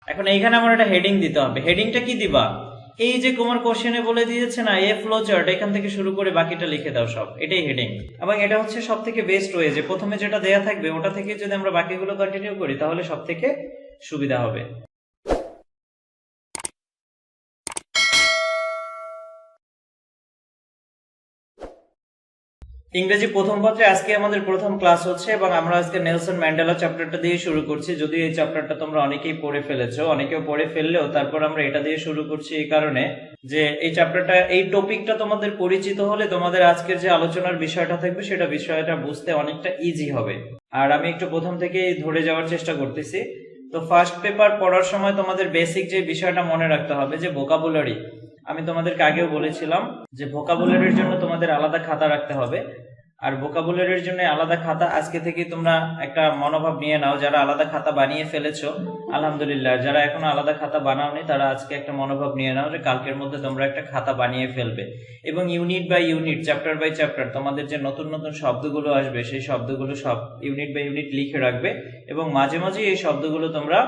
এখন এইখানে আমার একটা হেডিং দিতে হবে। হেডিংটা কি দিবা? এই যে তোমার কোশ্চেনে বলে দিয়েছে না এ ফ্লো চার্ট, এখান থেকে শুরু করে বাকিটা লিখে দাও সব, এটাই হেডিং। এবং এটা হচ্ছে সব থেকে বেস্ট ওয়ে, যে প্রথমে যেটা দেয়া থাকবে ওটা থেকে যদি আমরা বাকিগুলো কন্টিনিউ করি তাহলে সব থেকে সুবিধা হবে। ইংরেজি প্রথম পত্রে আজকে আমাদের প্রথম ক্লাস হচ্ছে এবং আমরা আজকে নেলসন ম্যান্ডেলা চ্যাপ্টারটা দিয়ে শুরু করছি। যদিও এই চ্যাপ্টারটা তোমরা অনেকেই পড়ে ফেলেছো, অনেকেও পড়ে ফেললেও তারপর আমরা এটা দিয়ে শুরু করছি এই কারণে যে এই চ্যাপ্টারটা, এই টপিকটা তোমাদের পরিচিত হলে তোমাদের আজকের যে আলোচনার বিষয়টা থাকবে সেটা বিষয়টা বুঝতে অনেকটা ইজি হবে। আর আমি একটু প্রথম থেকেই ধরে যাওয়ার চেষ্টা করতেছি। তো ফার্স্ট পেপার পড়ার সময় তোমাদের বেসিক যে বিষয়টা মনে রাখতে হবে যে ভোকাবুলারি। আমি তোমাদেরকে আগেও বলেছিলাম যে ভোকাবুলারির জন্য তোমাদের আলাদা খাতা রাখতে হবে। আর ভোকাবুলারির জন্য আলাদা খাতা আজকে থেকে তোমরা একটা মনোভাব নিয়ে নাও। যারা আলাদা খাতা বানিয়ে ফেলেছো আলহামদুলিল্লাহ, যারা এখনো আলাদা খাতা বানাওনি তারা আজকে একটা মনোভাব নিয়ে নাও যে কালকের মধ্যে তোমরা একটা খাতা বানিয়ে ফেলবে এবং unit by unit, chapter by chapter তোমাদের যে নতুন নতুন শব্দগুলো আসবে সেই শব্দগুলো সব ইউনিট বাই ইউনিট লিখে রাখবে এবং মাঝে মাঝে এই শব্দগুলো তোমরা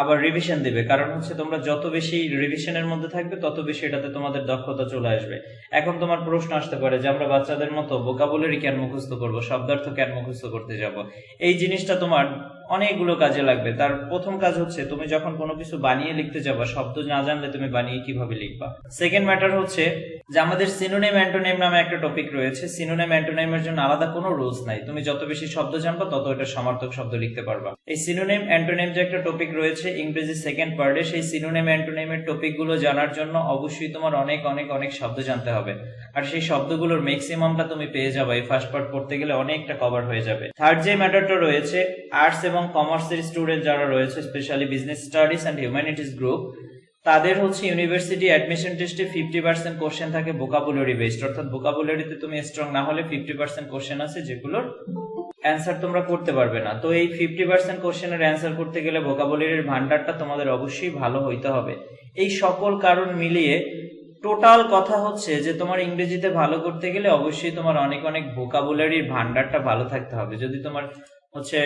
আবার রিভিশন দিবে। কারণ হচ্ছে তোমরা যত বেশি রিভিশনের মধ্যে থাকবে তত বেশি এটাতে তোমাদের দক্ষতা চলে আসবে। এখন তোমার প্রশ্ন আসতে পারে যে আমরা বাচ্চাদের মতো ভোকাবুলারি কেন মুখস্থ করব, শব্দার্থ কেন মুখস্থ করতে যাব? এই জিনিসটা তোমার অনেকগুলো কাজে লাগবে। তার প্রথম কাজ হচ্ছে তুমি যখন কোনো কিছু বানিয়ে লিখতে যাবা, শব্দ না জানলে তুমি বানিয়ে কিভাবে লিখবা। সেকেন্ড ম্যাটার হচ্ছে যে আমাদের সিনোনিম অ্যান্টোনিম নামে একটা টপিক রয়েছে। সিনোনিম অ্যান্টোনিমের জন্য আলাদা কোনো রুলস নাই, তুমি যত বেশি শব্দ জানবা তত এটা সমার্থক শব্দ লিখতে পারবা। এই সিনোনিম অ্যান্টোনিম যে একটা টপিক রয়েছে ইংরেজি সেকেন্ড পার্টে, সেই সিনোনিম অ্যান্টোনিমের টপিকগুলো জানার জন্য অবশ্যই তোমার অনেক অনেক অনেক শব্দ জানতে হবে। আর সেই শব্দগুলোর ম্যাক্সিমামটা তুমি পেয়ে যাবে এই ফার্স্ট পার্ট পড়তে গেলে, অনেকটা কভার হয়ে যাবে। থার্ড যে ম্যাটারটা রয়েছে, আর্টস এবং কমার্সের স্টুডেন্ট যারা রয়েছে, specially business studies and humanities group, তাদের হচ্ছে ইউনিভার্সিটি অ্যাডমিশন টেস্টে 50% কোশ্চেন থাকে ভোকাবুলারি বেসড। অর্থাৎ ভোকাবুলারিতে তুমি স্ট্রং না হলে 50% কোশ্চেন আছে যেগুলোর অ্যান্সার তোমরা করতে পারবে না। তো এই 50% কোশ্চেনের অ্যান্সার করতে গেলে ভোকাবুলারির ভান্ডারটা তোমাদের অবশ্যই ভালো হইতে হবে। এই সকল কারণ মিলিয়ে টোটাল কথা হচ্ছে যে তোমার ইংরেজিতে ভালো করতে গেলে অবশ্যই তোমার অনেক অনেক ভোকাবুলারির ভান্ডারটা ভালো থাকতে হবে। যদি তোমার হচ্ছে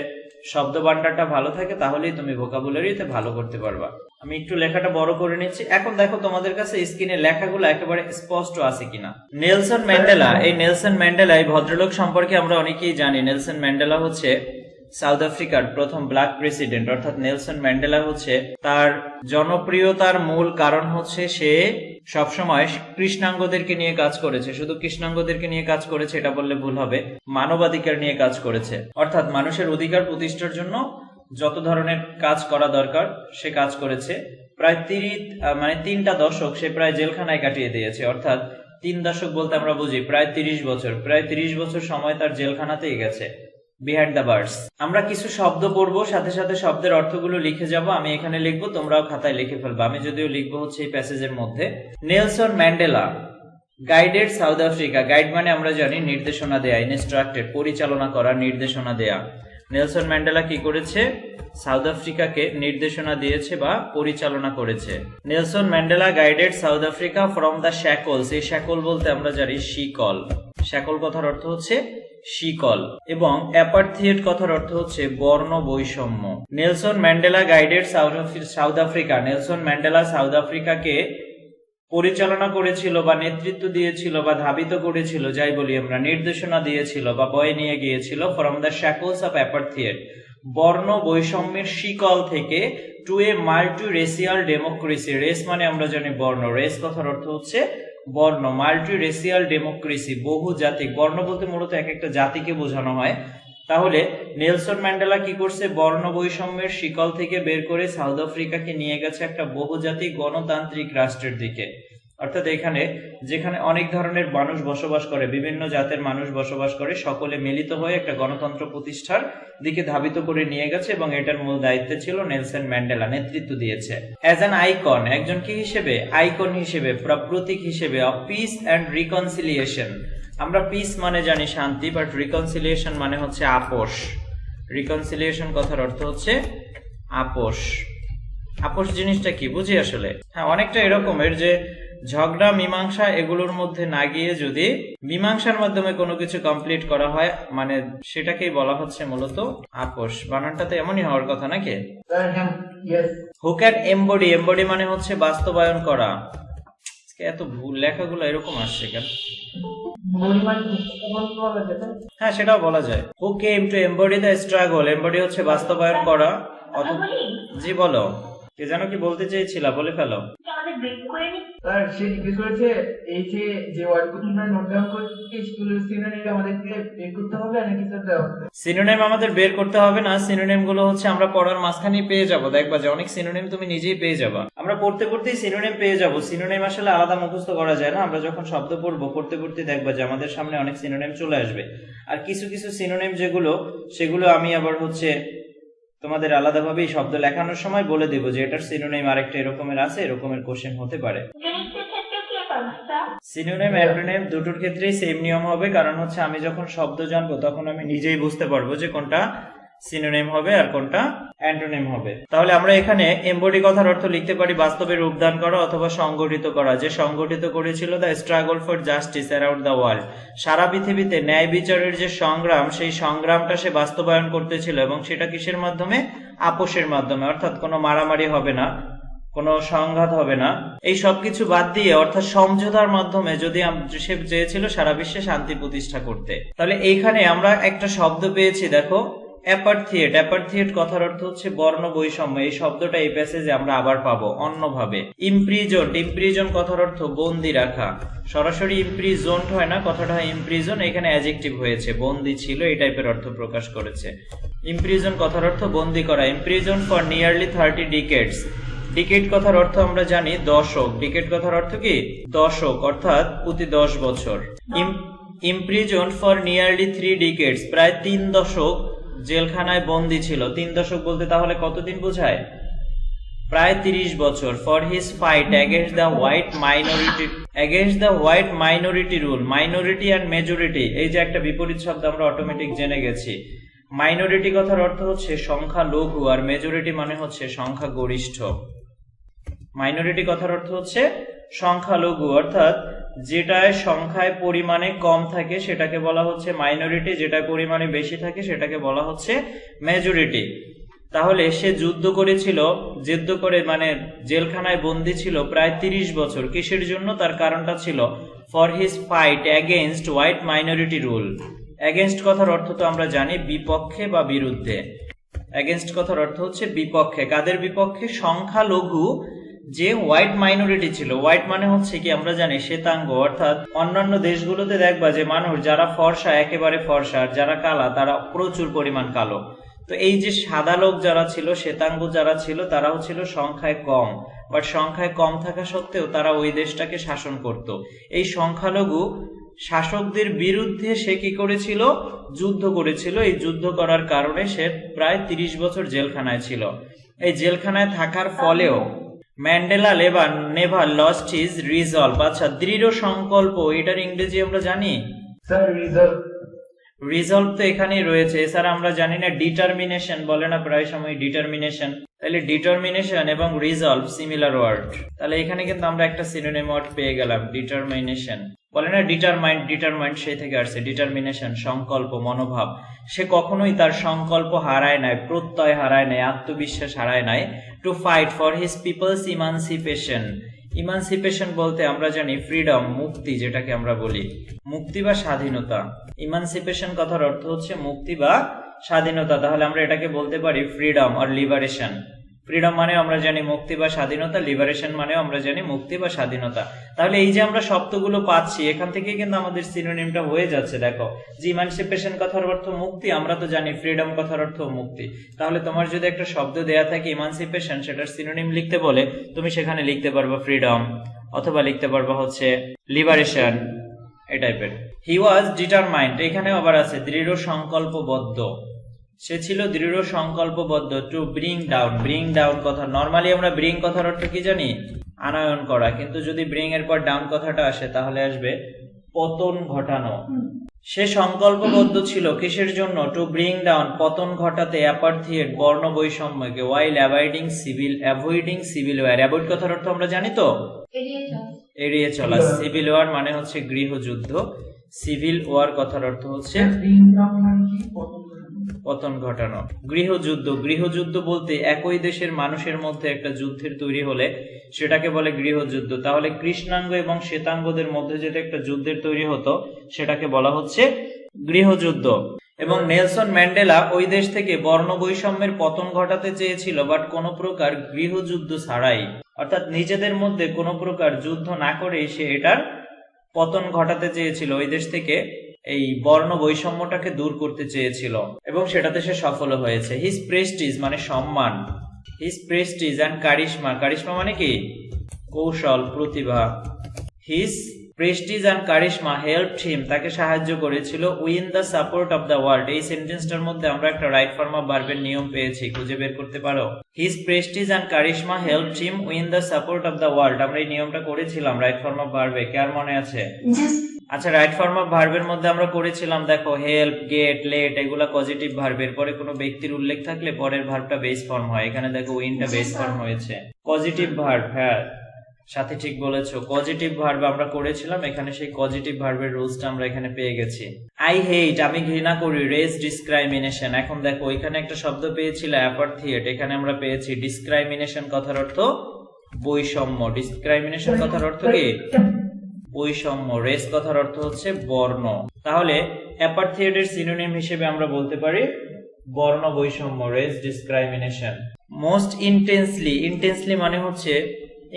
শব্দ ভান্ডারটা ভালো থাকে তাহলেই তুমি ভোকাবুলারিতে ভালো করতে পারবা। আমি একটু লেখাটা বড় করে নিচ্ছি। এখন দেখো তোমাদের কাছে স্ক্রিনে লেখাগুলো একেবারে স্পষ্ট আছে কিনা। নেলসন ম্যান্ডেলা, এই নেলসন ম্যান্ডেলা এই ভদ্রলোক সম্পর্কে আমরা অনেকেই জানি। নেলসন ম্যান্ডেলা হচ্ছে সাউথ আফ্রিকার প্রথম ব্ল্যাক প্রেসিডেন্ট। অর্থাৎ নেলসন ম্যান্ডেলা হচ্ছে, তার জনপ্রিয়তার মূল কারণ হচ্ছে সে সবসময় কৃষ্ণাঙ্গদেরকে নিয়ে কাজ করেছে। শুধু কৃষ্ণাঙ্গদেরকে নিয়ে কাজ করেছে এটা বললে ভুল হবে, মানবাধিকার নিয়ে কাজ করেছে। অর্থাৎ মানুষের অধিকার প্রতিষ্ঠার জন্য যত ধরনের কাজ করা দরকার সে কাজ করেছে। প্রায় 3টা দশক সে প্রায় জেলখানায় কাটিয়ে দিয়েছে। অর্থাৎ 3 দশক বলতে আমরা বুঝি প্রায় 30 বছর, প্রায় 30 বছর সময় তার জেলখানাতেই গেছে, বিহাইন্ড দ্য বার্স। আমরা কিছু শব্দ পড়বো, সাথে সাথে শব্দের অর্থগুলো লিখে যাব। আমি এখানে লিখবো, তোমরাও খাতায় লিখে ফেলবো। আমি যদিও লিখবো হচ্ছে এই প্যাসেজের মধ্যে। Nelson Mandela guided South Africa. Guide মানে আমরা জানি নির্দেশনা দেয়া, ইনস্ট্রাক্টেড, পরিচালনা করা, নির্দেশনা দেয়া। নেলসন ম্যান্ডেলা কি করেছে? সাউথ আফ্রিকাকে নির্দেশনা দিয়েছে বা পরিচালনা করেছে। Nelson Mandela guided South Africa from the shekels. এই শ্যাকল বলতে আমরা জানি শিকল। শ্যাকল কথার অর্থ হচ্ছে শিকল। এবং অ্যাপার্থিয়েট কথার অর্থ হচ্ছে বর্ণ বৈষম্য। Nelson Mandela guided South Africa. Nelson Mandela South আফ্রিকাকে পরিচালনা করেছিল বা নেতৃত্ব দিয়েছিল বা ধাবিত করেছিল, যাই বলি আমরা, নির্দেশনা দিয়েছিল বা বয়ে নিয়ে গিয়েছিল ফ্রম দ্য শ্যাকলস অফ অ্যাপার্থিয়েট, বর্ণ বৈষম্যের শিকল থেকে, টু এ মাল্টি রেসিয়াল ডেমোক্রেসি। রেস মানে আমরা জানি বর্ণ, রেস কথার অর্থ হচ্ছে বর্ণ। মাল্টি রেসিয়াল ডেমোক্রেসি, বহু জাতিক। বর্ণ বলতে মূলত এক একটা জাতিকে বোঝানো হয়। তাহলে নেলসন ম্যান্ডেলা কি করছে? বর্ণ বৈষম্যের শিকল থেকে বের করে সাউথ আফ্রিকাকে নিয়ে গেছে একটা বহুজাতিক গণতান্ত্রিক রাষ্ট্রের দিকে। অর্থাৎ এখানে যেখানে অনেক ধরনের মানুষ বসবাস করে, বিভিন্ন জাতের মানুষ বসবাস করে, সকলে মিলিত হয়ে একটা গণতন্ত্র প্রতিষ্ঠার দিকে ধাবিত করে নিয়ে গেছে এবং এটার মূল দায়িত্বে ছিল নেলসন ম্যান্ডেলা, নেতৃত্ব দিয়েছে। অ্যাজ অ্যান আইকন, একজন কি হিসেবে? আইকন হিসেবে, প্রতীক হিসেবে অফ পিস অ্যান্ড রিকনসিলিয়েশন। আমরা পিস মানে জানি শান্তি, বাট রিকনসিলিয়েশন মানে হচ্ছে আপোষ। রিকনসিলিয়েশন কথার অর্থ হচ্ছে আপোষ। আপোষ জিনিসটা কি বুঝি আসলে? হ্যাঁ, অনেকটা এরকমের যে ঝগড়া মীমাংসা এগুলোর মধ্যে না গিয়ে যদি মীমাংসার মাধ্যমে কোনো কিছু কমপ্লিট করা হয়, মানে সেটাকেই বলা হচ্ছে মূলত আপোষ। বানানটা তো এমনই হওয়ার কথা নাকি? Yes. Who can embody, embody মানে হচ্ছে বাস্তবায়ন করা। আজকে এত ভুল লেখাগুলো এরকম আসছে কেন? হ্যাঁ, সেটাও বলা যায়। Who came to embody the struggle, embody হচ্ছে বাস্তবায়ন করা। জি বলো, কে যেন কি বলতে চেয়েছিলা, বলে ফেলো। স্যার সে জিজ্ঞেস করেছে এই যে ওয়ার্ডগুলো আমরা নোট ডাউন করছি সেগুলো সিনোনিম আমাদেরকে বের করতে হবে নাকি স্যার দেওয়া হবে? সিনোনিম আমাদের বের করতে হবে না, সিনোনিম গুলো হচ্ছে আমরা পড়ার মাঝখানে পেয়ে যাবো। দেখবা যে অনেক সিনোনিম তুমি নিজেই পেয়ে যাবা। আমরা পড়তে পড়তেই সিনোনিম পেয়ে যাবো। সিনোনিম আসলে আলাদা মুখস্থ করা যায় না, আমরা যখন শব্দ পড়বো পড়তে পড়তে দেখবা যে আমাদের সামনে অনেক সিনোনিম চলে আসবে। আর কিছু কিছু সিনোনিম যেগুলো, সেগুলো আমি আবার হচ্ছে তোমাদের আলাদাভাবেই শব্দ লেখানোর সময় বলে দেবো যে এটার সিনোনিম আরেকটা এরকমের আছে, এরকমের কোশ্চেন হতে পারে। সিনোনিম অ্যান্টোনিম দুটোর ক্ষেত্রেই সেম নিয়ম হবে, কারণ হচ্ছে আমি যখন শব্দ জানবো তখন আমি নিজেই বুঝতে পারবো যে কোনটা সিনোনিম হবে আর কোনটা অ্যান্টোনিম হবে। তাহলে আমরা এখানে এমবডি কথার অর্থ লিখতে পারি বাস্তবে রূপদান করা অথবা সংগঠিত করা। যে সংগঠিত করেছিল the struggle for justice around the world, সারা পৃথিবীতে ন্যায় বিচারের যে সংগ্রাম, সেই সংগ্রামটা সে বাস্তবায়ন করতেছিল, এবং সেটা কিসের মাধ্যমে? আপোষের মাধ্যমে, অর্থাৎ কোনো মারামারি হবে না, কোনো সংঘাত হবে না, এই সবকিছু বাদ দিয়ে অর্থাৎ সমঝোতার মাধ্যমে যদি সে চেয়েছিল সারা বিশ্বে শান্তি প্রতিষ্ঠা করতে। তাহলে এইখানে আমরা একটা শব্দ পেয়েছি, দেখো অ্যাপার্থিয়েট। অ্যাপার্থিয়েট কথার অর্থ হচ্ছে বর্ণ বৈষম্য। এই শব্দটা এই প্যাসেজে আমরা আবার পাবো অন্যভাবে। ইমপ্রিজন, ইমপ্রিজন কথার অর্থ বন্দি রাখা। সরাসরি ইমপ্রিজন্ড হয় না, কথাটা হয় ইমপ্রিজন, এখানে অ্যাডজেক্টিভ হয়েছে, বন্দি ছিল এই টাইপের অর্থ প্রকাশ করেছে। ইমপ্রিজন কথার অর্থ বন্দি করা। Imprison for nearly 30 ডিকেডস। ডিকেড কথার অর্থ আমরা জানি দশক। ডিকেড কথার অর্থ কি? দশক, অর্থাৎ প্রতি 10 বছর। ইমপ্রিজন ফর নিয়ারলি 3 ডিকেডস, প্রায় 3 দশক জেলখানায় বন্দী ছিল। 3 দশক বলতে তাহলে কতদিন বোঝায়? প্রায় 30 বছর। For his fight against the white minority, against the white minority rule. Minority and majority, এই যে একটা বিপরীত শব্দ আমরা অটোমেটিক জেনে গেছি। মাইনরিটি কথার অর্থ হচ্ছে সংখ্যা লঘু, আর মেজরিটি মানে হচ্ছে সংখ্যা গরিষ্ঠ। মাইনরিটি কথার অর্থ হচ্ছে সংখ্যালঘু, অর্থাৎ যেটায় সংখ্যায় পরিমাণে কম থাকে সেটাকে বলা হচ্ছে মাইনরিটি, যেটায় পরিমাণে বেশি থাকে সেটাকে বলা হচ্ছে মেজরিটি। তাহলে সে যুদ্ধ করেছিল, যুদ্ধ করে মানে জেলখানায় বন্দী ছিল প্রায় 30 বছর। কিসের জন্য? তার কারণটা ছিল for his fight against white minority rule. Against কথার অর্থ তো আমরা জানি বিপক্ষে বা বিরুদ্ধে। এগেইনস্ট কথার অর্থ হচ্ছে বিপক্ষে। কাদের বিপক্ষে? সংখ্যালঘু যে হোয়াইট মাইনরিটি ছিল। হোয়াইট মানে হচ্ছে কি আমরা জানি শ্বেতাঙ্গ, অর্থাৎ অন্যান্য দেশগুলোতে দেখবা যে মানুষ যারা ফর্সা একেবারে ফর্সা, আর যারা কালা তারা প্রচুর পরিমাণ কালো। তো এই যে সাদা লোক যারা ছিল, শ্বেতাঙ্গ যারা ছিল, তারাও ছিল সংখ্যায় কম, বাট সংখ্যায় কম থাকা সত্ত্বেও তারা ওই দেশটাকে শাসন করত। এই সংখ্যালঘু শাসকদের বিরুদ্ধে সে কি করেছিল? যুদ্ধ করেছিল। এই যুদ্ধ করার কারণে সে প্রায় 30 বছর জেলখানায় ছিল। এই জেলখানায় থাকার ফলেও Mandela never lost his resolve. আচ্ছা, দৃঢ় সংকল্প, এটার ইংরেজি আমরা জানি স্যার রিজলভ। রিজলভ তো এখানেই রয়েছে, এছাড়া আমরা জানি না ডিটারমিনেশন বলে না প্রায় সময় ডিটারমিনেশন। তাহলে ডিটারমিনেশন এবং রিজলভ সিমিলার ওয়ার্ড। তাহলে এখানে কিন্তু আমরা একটা সিনোনিম ওয়ার্ড পেয়ে গেলাম, ডিটারমিনেশন। বলে না ডিটারমাইন্ড, ডিটারমাইন্ড সেই থেকে আসছে। ডিটারমিনেশন সংকল্প, মনোভাব। সে কখনোই তার সংকল্প হারায় নাই, প্রত্যয় হারায় নাই, আত্মবিশ্বাস হারায় নাই। To fight for his people's emancipation. Emancipation বলতে আমরা জানি ফ্রিডম, মুক্তি, যেটাকে আমরা বলি মুক্তি বা স্বাধীনতা। ইমানসিপেশন কথার অর্থ হচ্ছে মুক্তি বা স্বাধীনতা। তাহলে আমরা এটাকে বলতে পারি ফ্রিডম আর লিবারেশন। ফ্রিডম মানে আমরা জানি মুক্তি বা স্বাধীনতা, লিবারেশন মানেও আমরা জানি মুক্তি বা স্বাধীনতা। তাহলে এই যে আমরা শব্দগুলো পাচ্ছি এখান থেকে কিন্তু আমাদের সিনোনিমটা হয়ে যাচ্ছে। দেখো যে ইমানসিপেশন কথার অর্থ মুক্তি, আমরা তো জানি ফ্রিডম কথার অর্থ মুক্তি। তাহলে তোমার যদি একটা শব্দ দেয়া থাকে ইমানসিপেশন, সেটার সিনোনিম লিখতে বলে তুমি সেখানে লিখতে পারবা ফ্রিডম, অথবা লিখতে পারবা হচ্ছে লিবারেশন, এই টাইপের। হি ওয়াজ ডিটারমাইন্ড, এখানে আবার আছে দৃঢ় সংকল্পবদ্ধ। সে ছিল দৃঢ় সংকল্পবদ্ধ। To bring down, bring down কথা নরমালি আমরা ব্রিং কথার অর্থ কি জানি? আনয়ন করা, কিন্তু যদি ব্রিং এর পর ডাউন কথাটা আসে তাহলে আসবে পতন ঘটানো। সে সংকল্পবদ্ধ ছিল কিসের জন্য? টু ব্রিং ডাউন, পতন ঘটাতে, অ্যাপার্থিয়েট বর্ণ বৈষম্যকে, ওয়াইল অ্যাভয়েডিং সিভিল ওয়ার। অ্যাভয়েড কথার অর্থ আমরা জানি তো এড়িয়ে চলা। সিভিল ওয়ার মানে হচ্ছে গৃহযুদ্ধ, সিভিল ওয়ার কথার অর্থ হচ্ছে পতন ঘটানো। গৃহযুদ্ধ, গৃহযুদ্ধ বলতে একই দেশের মানুষের মধ্যে একটা যুদ্ধের তৈরি হলে সেটাকে বলে গৃহযুদ্ধ। তাহলে কৃষ্ণাঙ্গ এবং শ্বেতাঙ্গদের মধ্যে যদি একটা যুদ্ধের তৈরি হতো সেটাকে বলা হচ্ছে গৃহযুদ্ধ। এবং নেলসন ম্যান্ডেলা ওই দেশ থেকে বর্ণ বৈষম্যের পতন ঘটাতে চেয়েছিল, বাট কোনো প্রকার গৃহযুদ্ধ ছাড়াই, অর্থাৎ নিজেদের মধ্যে কোনো প্রকার যুদ্ধ না করেই সে এটার পতন ঘটাতে চেয়েছিল, ওই দেশ থেকে এই বর্ণ বৈষম্যটাকে দূর করতে চেয়েছিল এবং সেটাতে সে সফল হয়েছে। হিজ প্রেস্টিজ মানে সম্মান, his prestige and charisma, charisma মানে কি কৌশল, প্রতিভা। His prestige and charisma helped him, তাকে সাহায্য করেছিল, win the support of the world. এই সেন্টেন্সটার মধ্যে আমরা একটা রাইট ফর্ম অফ ভার্বের নিয়ম পেয়েছি, খুঁজে বের করতে পারো। His prestige and charisma helped him win the support of the world, আমরা এই নিয়মটা করেছিলাম রাইট ফর্ম অফ ভার্বে, কার মনে আছে? আচ্ছা, রাইট ফর্ম অফ ভার্বের মধ্যে আমরা করেছিলাম, দেখো হেল্প, গেট, লেট এগুলা পজিটিভ ভার্বের পরে কোনো ব্যক্তির উল্লেখ থাকলে পরের ভার্বটা বেস ফর্ম হয়। এখানে দেখো উইনটা বেস ফর্ম হয়েছে, পজিটিভ ভার্ব। হ্যাঁ সাথে ঠিক বলেছো, পজিটিভ ভার্ব আমরা করেছিলাম, এখানে সেই পজিটিভ ভার্বের রুলসটা আমরা এখানে পেয়ে গেছি। আই হেট, আমি ঘৃণা করি, রেস ডিসক্রাইমিনেশন। এখন দেখো এখানে একটা শব্দ পেয়েছিল অ্যাপার্থিয়েট, এখানে আমরা পেয়েছি ডিসক্রাইমিনেশন, কথার অর্থ বৈষম্য। ডিসক্রাইমিনেশন কথার অর্থ কি বৈষম্য, রেস কথার অর্থ হচ্ছে বর্ণ। তাহলে অ্যাপার্থিয়েটের সিনোনিম হিসেবে আমরা বলতে পারি বর্ণ বৈষম্য, রেস ডিসক্রাইমিনেশন। মোস্ট ইন্টেন্সলি, ইন্টেন্সলি মানে হচ্ছে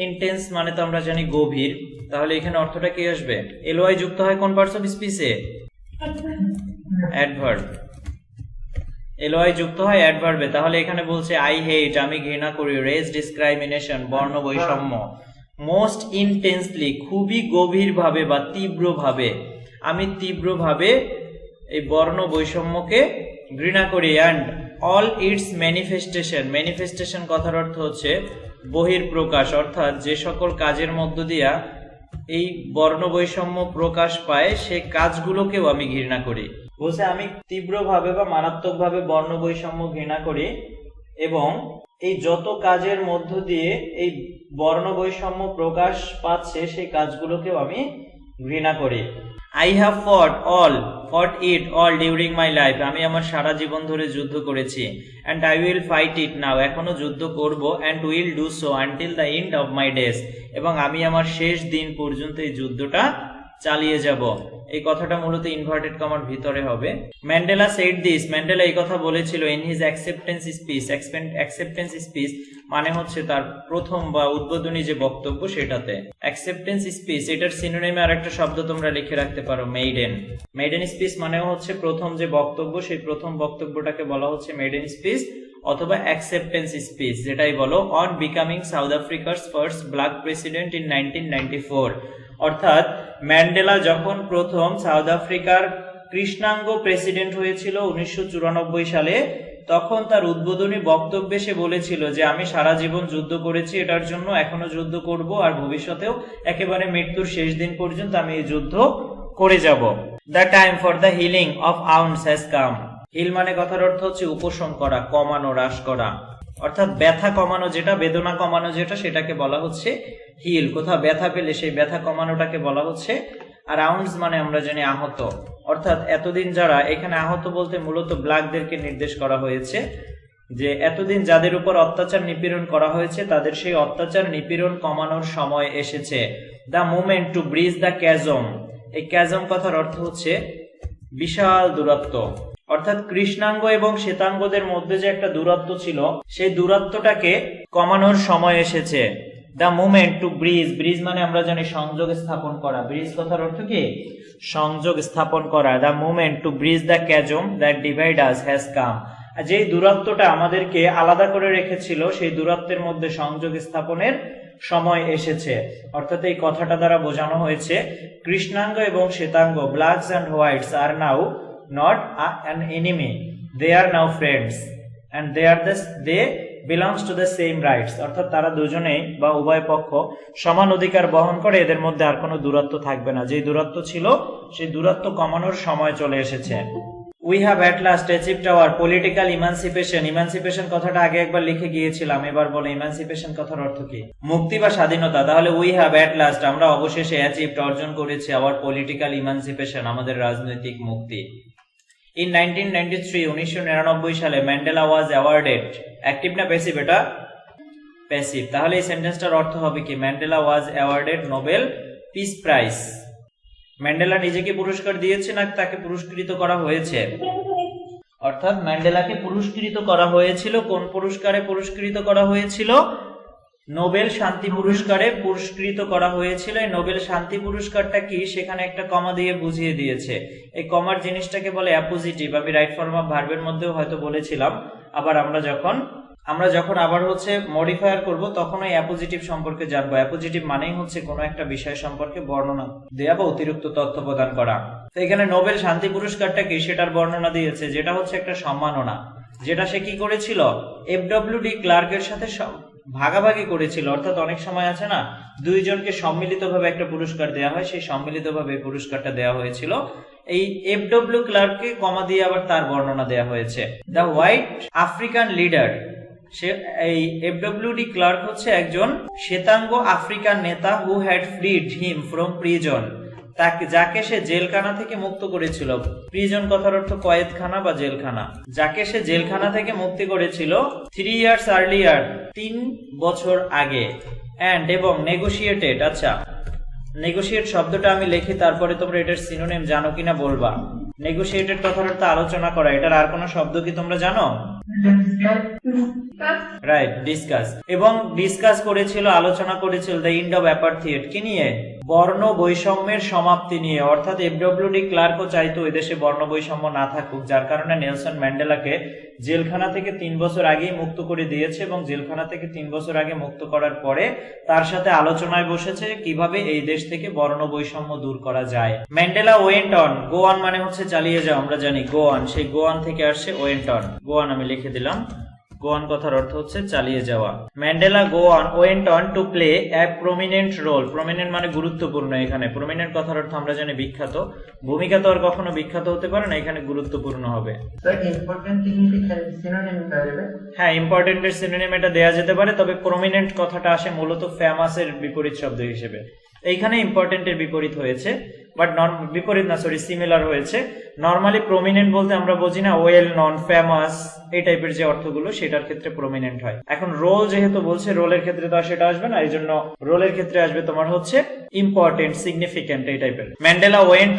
ইন্টেন্স মানে তো আমরা জানি গভীর, তাহলে এখানে অর্থটা কি আসবে? এলওয়াই যুক্ত হয় কোন পার্টস অফ স্পিচে? অ্যাডভার্ব। এলওয়াই যুক্ত হয় অ্যাডভার্বে, তাহলে এখানে বলছে আই হেট, আমি ঘৃণা করি, রেস ডিসক্রাইমিনেশন বর্ণ বৈষম্য, মোস্ট ইন্টেন্সলি খুবই গভীরভাবে বা তীব্রভাবে, আমি তীব্রভাবে এই বর্ণ বৈষম্যকে ঘৃণা করি। And all it's manifestation, manifestation কথার অর্থ হচ্ছে বহির্প্রকাশ, অর্থাৎ যে সকল কাজের মধ্য দিয়া এই বর্ণ বৈষম্য প্রকাশ পায় সে কাজগুলোকেও আমি ঘৃণা করি। বলছে আমি তীব্রভাবে বা মারাত্মকভাবে বর্ণ বৈষম্য ঘৃণা করি এবং এই যত কাজের মধ্য দিয়ে এই বর্ণ বৈষম্য প্রকাশ পাচ্ছে সেই কাজগুলোকেও আমি ঘৃণা করি। I have fought it all during my life, আমি আমার সারা জীবন ধরে যুদ্ধ করেছি। and I will fight it now, এখনো যুদ্ধ করব, and will do so until the end of my days, এবং আমি আমার শেষ দিন পর্যন্ত এই যুদ্ধটা চালিয়ে যাব। এই কথাটা মূলত ইনভার্টেড কমার ভিতরে হবে। ম্যান্ডেলা সেড দিস, ম্যান্ডেলা এই কথা বলেছিল in his acceptance speech. Acceptance speech মানে হচ্ছে তার প্রথম বা উদ্বোধনী যে বক্তব্য সেটাতে। অ্যাকসেপ্টেন্স স্পিচ এটার সিনোনিমে আরেকটা শব্দ তোমরা লিখে রাখতে পারো, মেইডেন। মেইডেন স্পিচ মানেও হচ্ছে প্রথম যে বক্তব্য, সেই প্রথম বক্তব্যটাকে বলা হচ্ছে মেইডেন স্পিচ অথবা অ্যাকসেপ্টেন্স স্পিচ, যেটাই বলো অন বিকামিং সাউথ আফ্রিকার ফার্স্ট ব্ল্যাক প্রেসিডেন্ট ইন 1994, অর্থাৎ ম্যান্ডেলা যখন প্রথম সাউথ আফ্রিকার কৃষ্ণাঙ্গ প্রেসিডেন্ট হয়েছিল 1994 সালে, তখন তার উদ্বোধনী বক্তব্যে সে বলেছিল যে আমি সারা জীবন যুদ্ধ করেছি এটার জন্য, এখনো যুদ্ধ করব, আর ভবিষ্যতেও একেবারে মৃত্যুর শেষ দিন পর্যন্ত আমি এই যুদ্ধ করে যাব। The time for the healing of wounds has come. Heal মানে কথার অর্থ হচ্ছে উপশম করা, কমানো, হ্রাস করা, অর্থাৎ ব্যথা কমানো, যেটা বেদনা কমানো যেটা, সেটাকে বলা হচ্ছে হিল। কোথাও ব্যথা পেলে সেই ব্যথা কমানোটাকে বলা হচ্ছে। আর আউন্ডস মানে আমরা জানি আহত, অর্থাৎ এতদিন যারা, এখানে আহত বলতে মূলত ব্ল্যাকদেরকে নির্দেশ করা হয়েছে, যে এতদিন যাদের উপর অত্যাচার নিপীড়ন করা হয়েছে তাদের সেই অত্যাচার নিপীড়ন কমানোর সময় এসেছে। The movement to bridge the chasm, এই ক্যাজম কথার অর্থ হচ্ছে বিশাল দূরত্ব, অর্থাৎ কৃষ্ণাঙ্গ এবং শ্বেতাঙ্গদের মধ্যে যে একটা দূরত্ব ছিল সেই দূরত্বটাকে কমানোর সময় এসেছে। The movement to bridge, bridge মানে আমরা জানি সংযোগ স্থাপন করা, ব্রিজ কথার অর্থ কি সংযোগ স্থাপন করা। The movement to bridge the chasm that divide us has come, যেই দূরত্বটা আমাদেরকে আলাদা করে রেখেছিল সেই দূরত্বের মধ্যে সংযোগ স্থাপনের সময় এসেছে। অর্থাৎ এই কথাটা দ্বারা বোঝানো হয়েছে কৃষ্ণাঙ্গ এবং শ্বেতাঙ্গ, ব্ল্যাকস অ্যান্ড হোয়াইটস আর now not an enemy, they are now friends and they belongs to the same rights, অর্থাৎ তারা দুজনেই বা উভয় পক্ষ সমান অধিকার বহন করে, এদের মধ্যে আর কোনো দূরত্ব থাকবে না। যে দূরত্ব ছিল সেই দূরত্ব কমানোর সময় চলে এসেছে। We have at last achieved our political emancipation, emancipation কথাটা আগে একবার লিখে গিয়েছিলাম, এবার বলো ইমানসিপেশন কথার অর্থ কি? মুক্তি বা স্বাধীনতা। তাহলে we have at last, আমরা অবশেষে achieved অর্জন করেছি our political emancipation, আমাদের রাজনৈতিক মুক্তি। ইন 1993 1999 সালে ম্যান্ডেলা ওয়াজ অ্যাওয়ার্ডেড, অ্যাক্টিভ না প্যাসিভ এটা? প্যাসিভ। তাহলে এই সেন্টেন্সটার অর্থ হবে কি? Mandela was awarded Nobel peace prize. Mandela নিজেকে পুরস্কার দিয়েছে না তাকে পুরস্কৃত করা হয়েছে? অর্থাৎ ম্যান্ডেলাকে পুরস্কৃত করা হয়েছিল। কোন পুরস্কারে পুরস্কৃত করা হয়েছিল? নোবেল শান্তি পুরস্কারে পুরস্কৃত করা হয়েছিল। এই নোবেল শান্তি পুরস্কারটা কি সেখানে একটা কমা দিয়ে বুঝিয়ে দিয়েছে। এই কমার জিনিসটাকে বলে অ্যাপোজিটিভ। আমি রাইট ফর্ম অফ ভার্বের মধ্যেও হয়তো বলেছিলাম। আবার আমরা যখন আবার হচ্ছে মডিফায়ার করব তখন এই অ্যাপোজিটিভ সম্পর্কে জানবো। অ্যাপোজিটিভ মানেই হচ্ছে কোনো একটা বিষয় সম্পর্কে বর্ণনা দেয়া বা অতিরিক্ত তথ্য প্রদান করা। তো এখানে নোবেল শান্তি পুরস্কারটা কি সেটার বর্ণনা দিয়েছে, যেটা হচ্ছে একটা সম্মাননা, যেটা সে কি করেছিল? এফডব্লিউডি ক্লার্কের সাথে ভাগাভাগি করেছিল। অর্থাৎ অনেক সময় আছে না, দুইজনকে সম্মিলিতভাবে একটা পুরস্কার দেওয়া হয়, সেই সম্মিলিতভাবে এই পুরস্কারটা দেওয়া হয়েছিল। এই এফডব্লিউ ক্লার্ককে কমা দিয়ে আবার তার বর্ণনা দেওয়া হয়েছে। দ্য হোয়াইট আফ্রিকান লিডার, সে এই এফডব্লিউডি ক্লার্ক হচ্ছে একজন শ্বেতাঙ্গ আফ্রিকান নেতা, who had ফ্রিড him from prison, যাকে সে জেলখানা থেকে মুক্ত করেছিল। প্রিজন কথার অর্থ কয়েদখানা বা জেলখানা। যাকে সে জেলখানা থেকে মুক্তি করেছিল 3 years earlier, 3 বছর আগে। অ্যান্ড এবং নেগোশিয়েটেড, আচ্ছা নেগোশিয়েট শব্দটা আমি লিখি, তারপরে তোমরা এটার সিনোনিম জানো কিনা বলবা। নেগোশিয়েটেড কথার অর্থ আলোচনা করা। এটার আর কোনো শব্দ কি তোমরা জানো? Right, discuss. এবং ডিসকাস করেছিল, আলোচনা করেছিল দ্য এন্ড অফ অ্যাপার্থিয়েড, কি নিয়ে? বর্ণ বৈষম্যের সমাপ্তি নিয়ে। অর্থাৎ এফডব্লিউডি ক্লার্কও চাইতো এদেশে বর্ণ বৈষম্য না থাকুক, যার কারণে নেলসন ম্যান্ডেলাকে জেলখানা থেকে 3 বছর আগেই মুক্ত করে দিয়েছে। এবং জেলখানা থেকে 3 বছর আগে মুক্ত করার পরে তার সাথে আলোচনায় বসেছে কিভাবে এই দেশ থেকে বর্ণ বৈষম্য দূর করা যায়। Mandela went on, go on মানে হচ্ছে চালিয়ে যাও, আমরা জানি গো অন, সেই গো অন থেকে আসছে ওয়েন্ট অন। গো অন আমি লিখে দিলাম। গো অন কথার অর্থ হচ্ছে চালিয়ে যাওয়া। Mandela went on to play a prominent role. Prominent মানে গুরুত্বপূর্ণ। এখানে প্রমিনেন্ট কথার অর্থ আমরা জানি বিখ্যাত। ভূমিকা তো আর কখনো বিখ্যাত হতে পারে না, এখানে গুরুত্বপূর্ণ হবে। হ্যাঁ, ইম্পর্টেন্টের সিনোনিম এটা দেয়া যেতে পারে, তবে প্রমিনেন্ট কথাটা আসে মূলত ফেমাসের বিপরীত শব্দ হিসেবে। এইখানে ইম্পর্টেন্টের বিপরীত হয়েছে, বাট বিপরীত না, সরি সিমিলার হয়েছে। নরমালি প্রমিনেন্ট বলতে আমরা বুঝি না ওয়েল নন, ফেমাস, এই টাইপের যে অর্থগুলো সেটার ক্ষেত্রে প্রমিনেন্ট হয়। এখন রোল যেহেতু বলছে, রোলের ক্ষেত্রে তো আর সেটা আসবে না, এই জন্য রোলের ক্ষেত্রে আসবে তোমার হচ্ছে ইম্পর্টেন্ট, সিগনিফিকেন্ট, এই টাইপের। Mandela went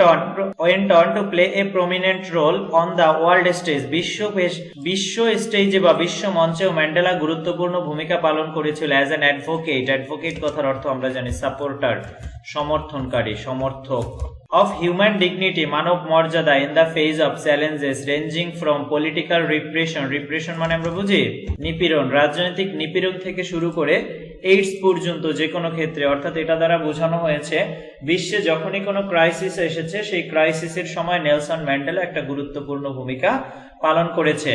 on to play a prominent role on the world stage. বিশ্ব স্টেজে বা বিশ্ব মঞ্চেও ম্যান্ডেলা গুরুত্বপূর্ণ ভূমিকা পালন করেছিল অ্যাজ অ্যান অ্যাডভোকেট। অ্যাডভোকেট কথার অর্থ আমরা জানি সাপোর্টার, সমর্থনকারী, সমর্থক। of human dignity, মানব মর্যাদা, in the face of challenges ranging from political repression মানে আমরা বুঝি নিপীড়ন, রাজনৈতিক নিপীড়ন থেকে শুরু করে এইডস পর্যন্ত যে কোনো ক্ষেত্রে। অর্থাৎ এটা দ্বারা বোঝানো হয়েছে বিশ্বে যখনই কোনো ক্রাইসিস এসেছে সেই ক্রাইসিসের সময় নেলসন ম্যান্ডেলা একটা গুরুত্বপূর্ণ ভূমিকা পালন করেছে।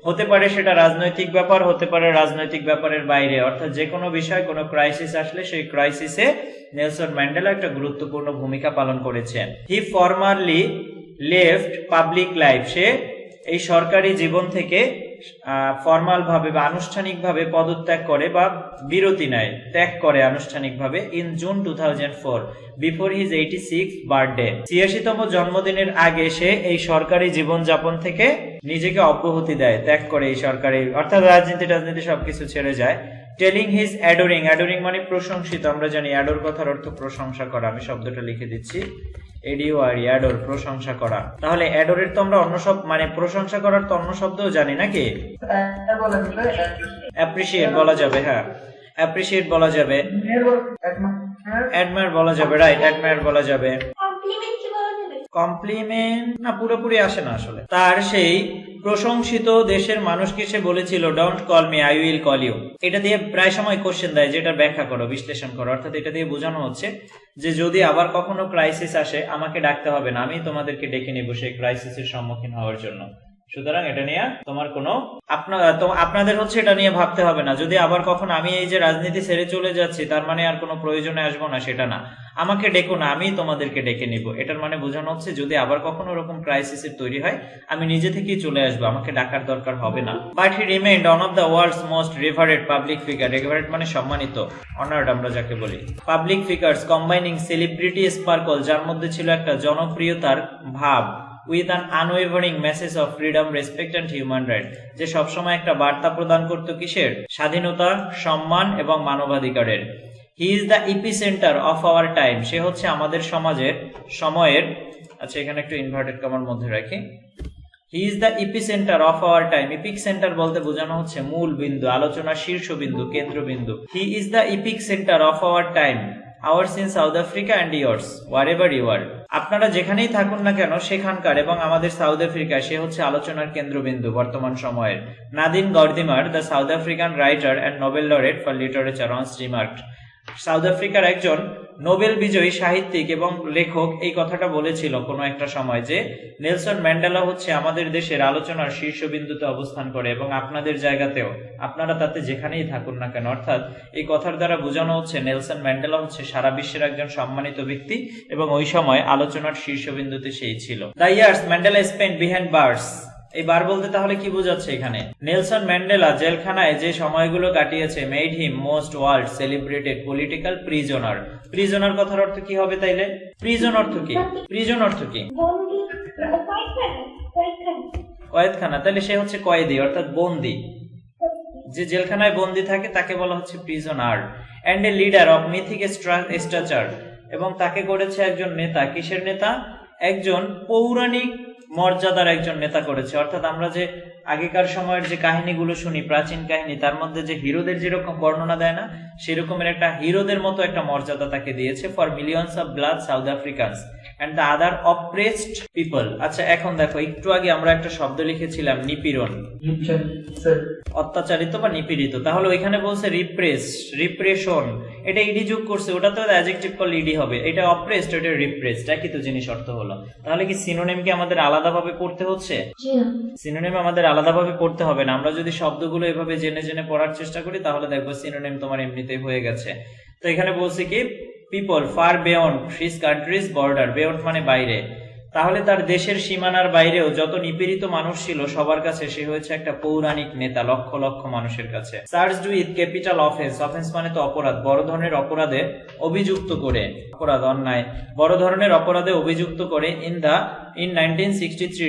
হতে পারে সেটা রাজনৈতিক ব্যাপার, হতে পারে রাজনৈতিক ব্যাপারের বাইরে। অর্থাৎ যে কোনো বিষয়, কোনো ক্রাইসিস আসলে সেই ক্রাইসিসে নেলসন ম্যান্ডেলা একটা গুরুত্বপূর্ণ ভূমিকা পালন করেছেন। হি ফরমারলি লেফট পাবলিক লাইফ, সে এই সরকারি জীবন থেকে ফর্মাল ভাবে বা আনুষ্ঠানিক ভাবে পদত্যাগ করে বা বিরতি নেয়, ত্যাগ করে আনুষ্ঠানিকভাবে in June 2004 before his 86th birthday. 86তম জন্মদিনের আগে সে এই সরকারি জীবন যাপন থেকে নিজেকে অব্যাহতি দেয়, ত্যাগ করে এই সরকারি, অর্থাৎ রাজনীতি সবকিছু ছেড়ে যায়। টেলিং হিজ অ্যাডোরিং মানে প্রশংসিত, আমরা জানি অ্যাডোর কথার অর্থ প্রশংসা করা। আমি শব্দটা লিখে দিচ্ছি, অ্যাডোর, প্রশংসা করা। তাহলে অ্যাডোরের তো আমরা অন্য শব্দ মানে প্রশংসা করার তো অন্য শব্দও জানি নাকি? অ্যাপ্রিশিয়েট বলা যাবে, হ্যাঁ অ্যাপ্রিশিয়েট বলা যাবে, অ্যাডমায়ার বলা যাবে, রাইট অ্যাডমায়ার বলা যাবে। কমপ্লিমেন্ট না, পুরোপুরি আসে না আসলে। তার সেই প্রশংসিত দেশের মানুষকে সে বলেছিল don't call me, I will call you. এটা দিয়ে প্রায় সময় কোশ্চেন দেয়, যেটা ব্যাখ্যা করো, বিশ্লেষণ করো। অর্থাৎ এটা দিয়ে বোঝানো হচ্ছে যে যদি আবার কখনো ক্রাইসিস আসে আমাকে ডাকতে হবে না, আমি তোমাদেরকে ডেকে নিব সেই ক্রাইসিসের সম্মুখীন হওয়ার জন্য। সুতরাং এটা নিয়ে তোমার কোনো আপনাদের হচ্ছে এটা নিয়ে ভাবতে হবে না। যদি আবার কখন আমি এই যে রাজনীতি ছেড়ে চলে যাচ্ছি তার মানে আর কোনো প্রয়োজনে আসবো না, সেটা না। আমাকে ডেকো না, আমি তোমাদেরকে ডেকে নিব। এটার মানে বোঝানো হচ্ছে যদি আবার কখনো এরকম ক্রাইসিসের তৈরি হয় আমি নিজে থেকেই চলে আসবো, আমাকে ডাকার দরকার হবে না। But he remained one of the world's most revered public figure. Revered মানে সম্মানিত, অনার্ড আমরা যাকে বলি। Public figures combining celebrity sparkle, যার মধ্যে ছিল একটা জনপ্রিয়তার ভাব, with an unwavering message of freedom, respect and human right, যে সবসময় একটা বার্তা প্রদান করতো কিসের? স্বাধীনতা, সম্মান এবং মানবাধিকারের। He is the epicentre of our time, সে হচ্ছে আমাদের সময়ের, আচ্ছা এখানে একটু ইনভার্টেড কমার মধ্যে রাখি, he is the epicentre of our time. Epicentre বলতে বোঝানো হচ্ছে মূল বিন্দু, আলোচনার শীর্ষবিন্দু, কেন্দ্রবিন্দু। He is the epicentre of our time, ours in South Africa and yours, wherever you are. আপনারা যেখানেই থাকুন না কেন সেখানকার, এবং আমাদের সাউথ আফ্রিকা, সে হচ্ছে আলোচনার কেন্দ্রবিন্দু বর্তমান সময়ের। Nadine Gordimer, the South African writer and Nobel laureate for literature, once remarked, South আফ্রিকার একজন নোবেল বিজয়ী সাহিত্যিক এবং লেখক এই কথাটা বলেছিল কোনো একটা সময়, যে নেলসন ম্যান্ডেলা হচ্ছে আমাদের দেশের আলোচনার শীর্ষবিন্দুতে অবস্থান করে, এবং আপনাদের জায়গাতেও, আপনারা তাতে যেখানেই থাকুন না কেন। অর্থাৎ এই কথার দ্বারা বোঝানো হচ্ছে নেলসন ম্যান্ডেলা হচ্ছে সারা বিশ্বের একজন সম্মানিত ব্যক্তি, এবং ওই সময় আলোচনার শীর্ষবিন্দুতে সেই ছিল। The years Mandela spent behind bars, এই বার বলতে তাহলে কি বোঝাচ্ছে এখানে? নেলসন ম্যান্ডেলা জেলখানায় যে সময়গুলো কাটিয়েছে, made him most world celebrated political prisoner. Prisoner কথার অর্থ কি হবে তাইলে? প্রিজন অর্থ কি? প্রিজন অর্থ কি? কয়েদখানা, তাহলে সে হচ্ছে কয়েদি অর্থাৎ বন্দি, যে জেলখানায় বন্দি থাকে তাকে বলা হচ্ছে prisoner. And a leader of mythic stature, এবং তাকে করেছে একজন নেতা। কিসের নেতা? একজন পৌরাণিক মর্যাদার একজন নেতা করেছে। অর্থাৎ আমরা যে আগেকার সময়ের যে কাহিনীগুলো শুনি, প্রাচীন কাহিনী, তার মধ্যে যে হিরোদের যেরকম বর্ণনা দেয় না, সেরকমের একটা হিরোদের মতো একটা মর্যাদা তাকে দিয়েছে। For millions of blood south Africans and the other oppressed people. আচ্ছা এখন দেখো, একটু আগে আমরা একটা শব্দ লিখেছিলাম নিপীড়ন, অত্যাচারিত বা নিপীড়িত, তাহলে ওইখানে বলছে রিপ্রেস, রিপ্রেশন, এটা ইডি যোগ করছে, ওটা তো অ্যাডজেক্টিভ করলে ইডি হবে। এটা অপ্রেসড, এটা রিপ্রেসড, একই তো জিনিস অর্থ হলো। তাহলে কি সিনোনিম কি আমাদের আলাদাভাবে পড়তে হচ্ছে? সিনোনিম আমাদের আলাদাভাবে পড়তে হবে না। আমরা যদি শব্দগুলো এভাবে জেনে জেনে পড়ার চেষ্টা করি তাহলে দেখবো সিনোনিম তোমার এমনিতেই হয়ে গেছে। তো এখানে বলছে কি people far beyond his country's border, beyond মানে বাইরে, তাহলে তার দেশের সীমানার বাইরেও যত নিপীড়িত মানুষ ছিল সবার কাছে সে হয়েছে একটা পৌরাণিক নেতা, লক্ষ লক্ষ মানুষের কাছে। Charged with capital offence, offence মানে তো অপরাধ, বড় ধরনের অপরাধে অভিযুক্ত করে, অপরাধ অন্যায়, বড় ধরনের অপরাধে অভিযুক্ত করে ইন 1963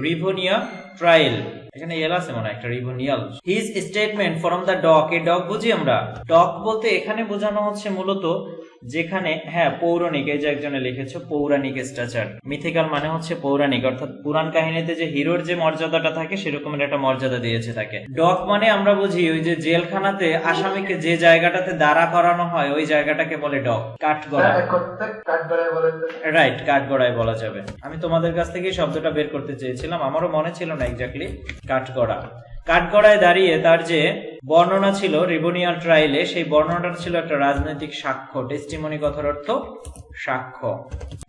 রিভোনিয়া ট্রায়াল, এখানে এল আছে মনে একটা রিভোনিয়াল। His statement from the dock, এই ডক বুঝি আমরা, ডক বলতে এখানে বোঝানো হচ্ছে মূলত যেখানে, হ্যাঁ পৌরাণিক, এই যে একজনে লিখেছে পৌরাণিক স্ট্রাচার, মিথিক্যাল মানে হচ্ছে পৌরাণিক, অর্থাৎ পুরাণ কাহিনীতে যে হিরোর যে মর্যাদাটা থাকে সেরকমের একটা মর্যাদা দিয়েছে তাকে। ডক মানে আমরা বুঝি ওই যে জেলখানাতে আসামিকে যে জায়গাটাতে দাঁড়া করানো হয় ওই জায়গাটাকে বলে ডক, কাঠগড়া, রাইট, কাঠগড়ায় বলা যাবে। আমি তোমাদের কাছ থেকে শব্দটা বের করতে চেয়েছিলাম, আমারও মনে ছিল না এক্স্যাক্টলি, কাঠগড়া। কাঠগড়ায় দাঁড়িয়ে তার যে বর্ণনা ছিল রিভোনিয়াল ট্রায়ালে, সেই বর্ণনাটা ছিল একটা রাজনৈতিক সাক্ষ্য। টেস্টিমনি কথার অর্থ সাক্ষ্য।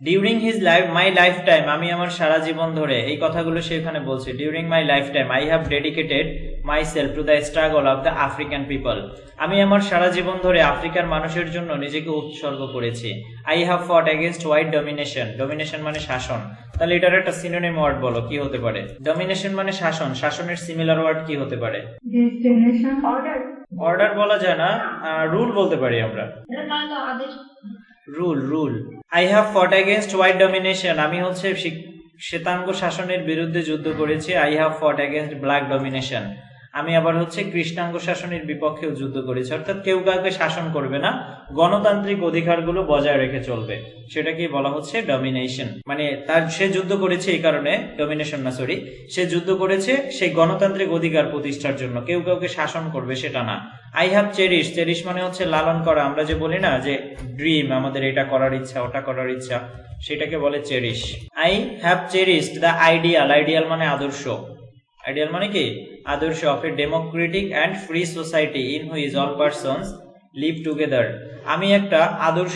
During his my life time, আমি আমার সারা জীবন ধরে, এই কথাগুলো সে এখানে বলছে। During my life time I have dedicated my self to the struggle of the African people, আমি আমার সারা জীবন ধরে আফ্রিকার মানুষের জন্য নিজেকে উৎসর্গ করেছি। আই হ্যাভ ফট এগেইনস্ট হোয়াইট ডমিনেশন, ডমিনেশন মানে শাসন, তাহলে এটার একটা সিনোনিম ওয়ার্ড বলো, কি হতে পারে? ডমিনেশন মানে শাসন, শাসনের সিমিলার ওয়ার্ড কি হতে পারে? অর্ডার বলা যায় না, রুল বলতে পারি আমরা, রুল, রুল। আই হ্যাভ ফট এগেইনস্ট হোয়াইট ডমিনেশন, আমি হচ্ছে শ্বেতাঙ্গ শাসনের বিরুদ্ধে যুদ্ধ করেছি। আই হ্যাভ ফট এগেইনস্ট ব্ল্যাক ডমিনেশন, আমি আবার হচ্ছে কৃষ্ণাঙ্গ শাসনের বিপক্ষেও যুদ্ধ করেছি। অর্থাৎ কেউ কাউকে শাসন করবে না, গণতান্ত্রিক অধিকারগুলো বজায় রেখে চলবে, সেটাকে বলা হচ্ছে ডমিনেশন। মানে তার সে যুদ্ধ করেছে এই কারণে, ডমিনেশন না সরি, সে যুদ্ধ করেছে সেই গণতান্ত্রিক অধিকার প্রতিষ্ঠার জন্য, কেউ কাউকে শাসন করবে সেটা না। আই হ্যাভ চেরিশ, চেরিশ মানে হচ্ছে লালন করা, আমরা যে বলি না যে ড্রিম, আমাদের এটা করার ইচ্ছা ওটা করার ইচ্ছা, সেটাকে বলে cherish. I have cherished the ideal, ideal মানে আদর্শ, আইডিয়াল মানে কি? আদর্শ of a democratic and free society in which all persons live together, আমি একটা আদর্শ,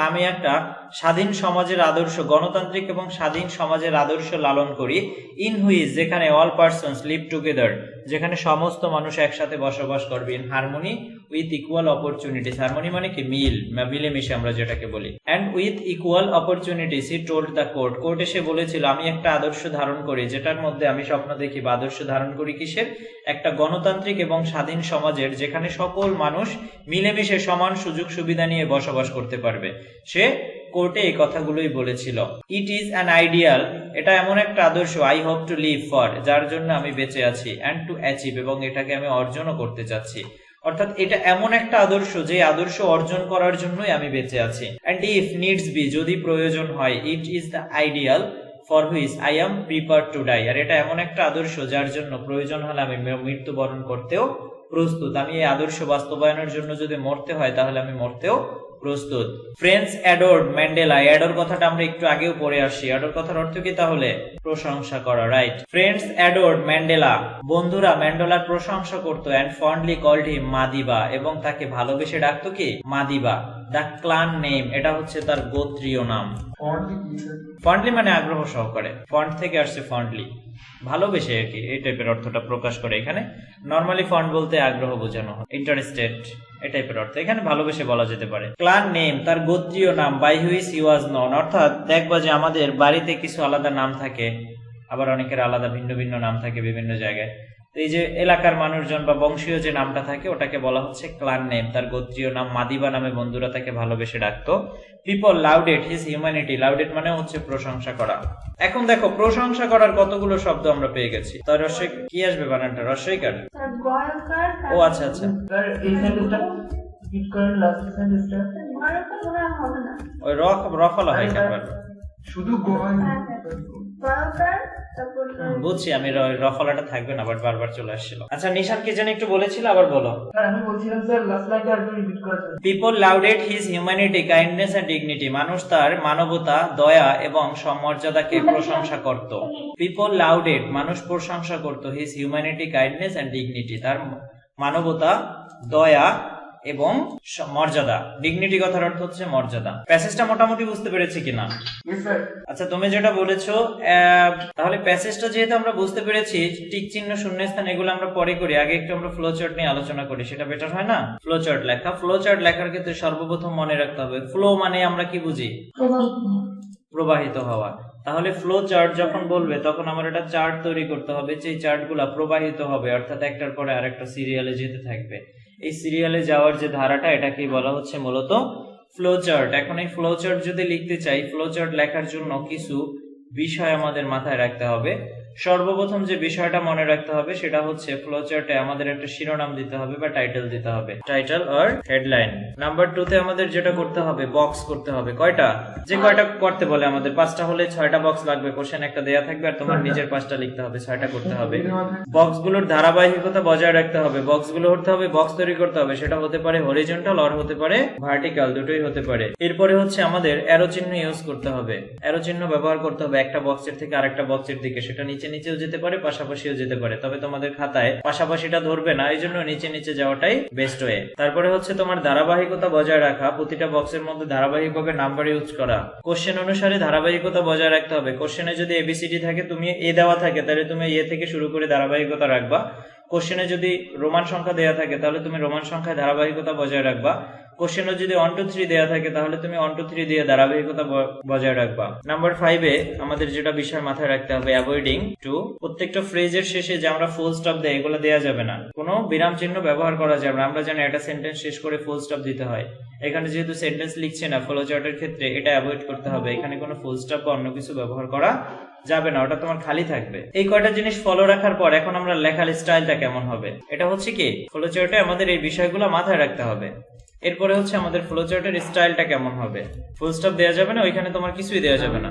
আমি একটা স্বাধীন সমাজের আদর্শ, গণতান্ত্রিক এবং স্বাধীন সমাজের আদর্শ লালন করি। ইন হুইচ, যেখানে অল পারসনস লিভ টুগেদার, যেখানে সমস্ত মানুষ একসাথে বসবাস করবে। In harmony with equal opportunities, harmony মানে কি? মিল, মিলেমিশে আমরা যেটাকে বলি। And with equal opportunities he told the court, কোর্টে সে বলেছিল আমি একটা আদর্শ ধারণ করি, যেটার মধ্যে আমি স্বপ্ন দেখি বা আদর্শ ধারণ করি কিসের? একটা গণতান্ত্রিক এবং স্বাধীন সমাজের, যেখানে সকল মানুষ মিলেমিশে সমান সুযোগ সুবিধা নিয়ে বসবাস করতে পারবে। সে কোর্টে এই কথাগুলোই বলেছিল। ইট ইজ অ্যান আইডিয়াল, এটা এমন একটা আদর্শ, I hope to live for, যার জন্য আমি বেঁচে আছি, অ্যান্ড টু অ্যাচিভ, এবং এটাকে আমি অর্জনও করতে চাচ্ছি। অর্থাৎ এটা এমন একটা আদর্শ যে আদর্শ অর্জন করার জন্যই আমি বেঁচে আছি। অ্যান্ড ইফ নিডস বি, যদি প্রয়োজন হয়, it is the ideal for which I am prepare to die, আর এটা এমন একটা আদর্শ যার জন্য প্রয়োজন হলে আমি মৃত্যুবরণ করতেও প্রস্তুত। আমি এই আদর্শ বাস্তবায়নের জন্য যদি মরতে হয় তাহলে আমি মরতেও প্রস্তুত। ফ্রেন্ডস অ্যাডোর্ড ম্যান্ডেলা, অ্যাডোর কথাটা আমরা একটু আগেও পড়ে আসি। অ্যাডোর কথার অর্থ কি তাহলে? প্রশংসা করা, রাইট। ফ্রেন্ডস অ্যাডোর্ড ম্যান্ডেলা, বন্ধুরা ম্যান্ডেলার প্রশংসা করতো, অ্যান্ড ফন্ডলি কল্ড হিম মাদিবা, এবং তাকে ভালোবেসে ডাকতো কি? মাদিবা। দ্য ক্লান নেম, এটা হচ্ছে তার গোত্রীয় নাম। ফন্ডলি মানে আগ্রহ সহকারে, ফন্ড থেকে আসছে ফন্ডলি, ভালোবেসে আর কি, এই টাইপের অর্থটা প্রকাশ করে এখানে। নরমালি ফন্ড বলতে আগ্রহ বোঝানো হয়, ইন্টারেস্টেড এই টাইপের অর্থ, এখানে ভালোবেসে বলা যেতে পারে। ক্লান নেম, তার গোত্রীয় নাম, বাই হুইচ হি ওয়াজ নন, অর্থাৎ দেখবা যে আমাদের বাড়িতে কিছু আলাদা নাম থাকে, আবার অনেকের আলাদা ভিন্ন ভিন্ন নাম থাকে বিভিন্ন জায়গায়। তো এই যে এলাকার মানুষজন বা বংশীয় যে নামটা থাকে ওটাকে বলা হচ্ছে ক্লান নেম, তার গোত্রীয় নাম। মাদিবা নামে বন্ধুরা তাকে ভালোবেসে ডাকতো। পিপল লাউডেড হিজ হিউম্যানিটি, লাউডেড মানে হচ্ছে প্রশংসা করা। এখন দেখো প্রশংসা করার কতগুলো শব্দ আমরা পেয়ে গেছি। তার রস্যই কি আসবে বানানটা? রস্যইকার। ও আচ্ছা আচ্ছা, স্যার এই সেন্টেন্সটা রিপিট করেন, লাস্ট সেন্টেন্সটা। ওই রফলা হয় কেন? শুধু গোয়াল বুঝছি আমি, রফলাটা থাকবে না, বাট বারবার চলে আসছিল। আচ্ছা নিশান কি জানি একটু বলেছিল, আবার বলো। স্যার আমি বলছিলাম স্যার লাস্ট লাইনটা আরেকটু রিপিট করেন। People lauded his humanity, kindness and dignity, মানুষ তার মানবতা, দয়া এবং সমমর্যাদাকে প্রশংসা করত। পিপল লাউডেড, মানুষ প্রশংসা করত, his humanity, kindness and dignity, তার মানবতা, দয়া এবং মর্যাদা। ডিগনিটি কথার অর্থ হচ্ছে মর্যাদা। প্যাসেজটা মোটামুটি বুঝতে পেরেছি কিনা? Yes sir. আচ্ছা তুমি যেটা বলেছো, তাহলে প্যাসেজটা যেহেতু আমরা বুঝতে পেরেছি, টিক চিহ্ন, শূন্যস্থান এগুলো আমরা পরে করি, আগে একটু আমরা ফ্লো চার্ট নিয়ে আলোচনা করি, সেটা বেটার হয় না? ফ্লো চার্ট লেখা, ফ্লো চার্ট লেখার ক্ষেত্রে সর্বপ্রথম মনে রাখতে হবে ফ্লো মানে আমরা কি বুঝি? প্রবাহিত হওয়া। তাহলে ফ্লো চার্ট যখন বলবে তখন আমার একটা চার্ট তৈরি করতে হবে, যে চার্টগুলো প্রবাহিত হবে, অর্থাৎ একটার পরে আরেকটা সিরিয়ালে যেতে থাকবে। এই সিরিয়ালে যাওয়ার যে ধারাটা, এটাকেই বলা হচ্ছে মূলত ফ্লো চার্ট। এখন এই ফ্লো চার্ট যদি লিখতে চাই, ফ্লো চার্ট লেখার জন্য কিছু বিষয় আমাদের মাথায় রাখতে হবে। সর্বপ্রথম যে বিষয়টা মনে রাখতে হবে সেটা হচ্ছে ফ্লো চার্টে আমাদের একটা শিরোনাম দিতে হবে বা টাইটেল দিতে হবে, টাইটেল অর হেডলাইন। নাম্বার 2 তে আমাদের যেটা করতে হবে, বক্স করতে হবে। কয়টা? যে কয়টা করতে বলে আমাদের, 5টা হলে 6টা বক্স লাগবে। কোশ্চেন একটা দেয়া থাকবে আর তোমার নিজের 5টা লিখতে হবে, 6টা করতে হবে। বক্সগুলোর ধারাবাহিকতা বজায় রাখতে হবে। বক্সগুলো হতে হবে, বক্স তৈরি করতে হবে, সেটা হতে পারে হরিজন্টাল অর হতে পারে ভার্টিক্যাল, দুটোই হতে পারে। এরপরে হচ্ছে আমাদের অ্যারো চিহ্ন ইউজ করতে হবে, অ্যারো চিহ্ন ব্যবহার করতে হবে একটা বক্সের থেকে আরেকটা বক্সের দিকে। সেটা নিচে নিচেও যেতে পারে, পাশাপাশিও যেতে পারে, তবে তোমাদের খাতায় পাশাপাশিটা ধরবে না, এই জন্য নিচে নিচে যাওয়াটাই বেস্ট ওয়ে। তারপরে হচ্ছে তোমার ধারাবাহিকতা বজায় রাখা, প্রতিটা বক্সের মধ্যে ধারাবাহিকভাবে নাম্বার ইউজ করা। কোশ্চেন অনুসারে ধারাবাহিকতা বজায় রাখতে হবে। কোশ্চেনে যদি এবিসিডি থাকে, তুমি এ দেওয়া থাকে, তাহলে তুমি এ থেকে শুরু করে ধারাবাহিকতা রাখবা। কোশ্চেনে যদি রোমান সংখ্যা দেওয়া থাকে তাহলে তুমি রোমান সংখ্যায় ধারাবাহিকতা বজায় রাখবা। কোশ্চেনে যদি 1 2 3 দেওয়া থাকে তাহলে তুমি 1 2 3 দিয়ে ধারাবাহিকতা বজায় রাখবা। নাম্বার 5 এ আমাদের যেটা বিষয় মাথায় রাখতে হবে, অ্যাভয়েডিং টু, প্রত্যেকটা ফ্রেজের শেষে যে আমরা ফুল স্টপ দেই এগুলো দেওয়া যাবে না, কোনো বিরাম চিহ্ন ব্যবহার করা যাবে না। আমরা জানি একটা সেন্টেন্স শেষ করে ফুল স্টপ দিতে হয়, এখানে যেহেতু সেন্টেন্স লিখছে না ফ্লো চার্টের ক্ষেত্রে, এটা অ্যাভয়েড করতে হবে। এখানে কোনো ফুল স্টপ বা অন্য কিছু ব্যবহার করা যাবে না, ওটা তোমার খালি থাকবে। এই কয়টা জিনিস ফলো রাখার পর এখন আমরা লেখার স্টাইলটা কেমন হবে, এটা হচ্ছে কি ফ্লো চার্টে আমাদের এই বিষয়গুলো মাথায় রাখতে হবে। এরপরে হচ্ছে আমাদের ফ্লো চার্টের স্টাইলটা কেমন হবে, ফুল স্টপ দেওয়া যাবে না, ওইখানে তোমার কিছুই দেওয়া যাবে না,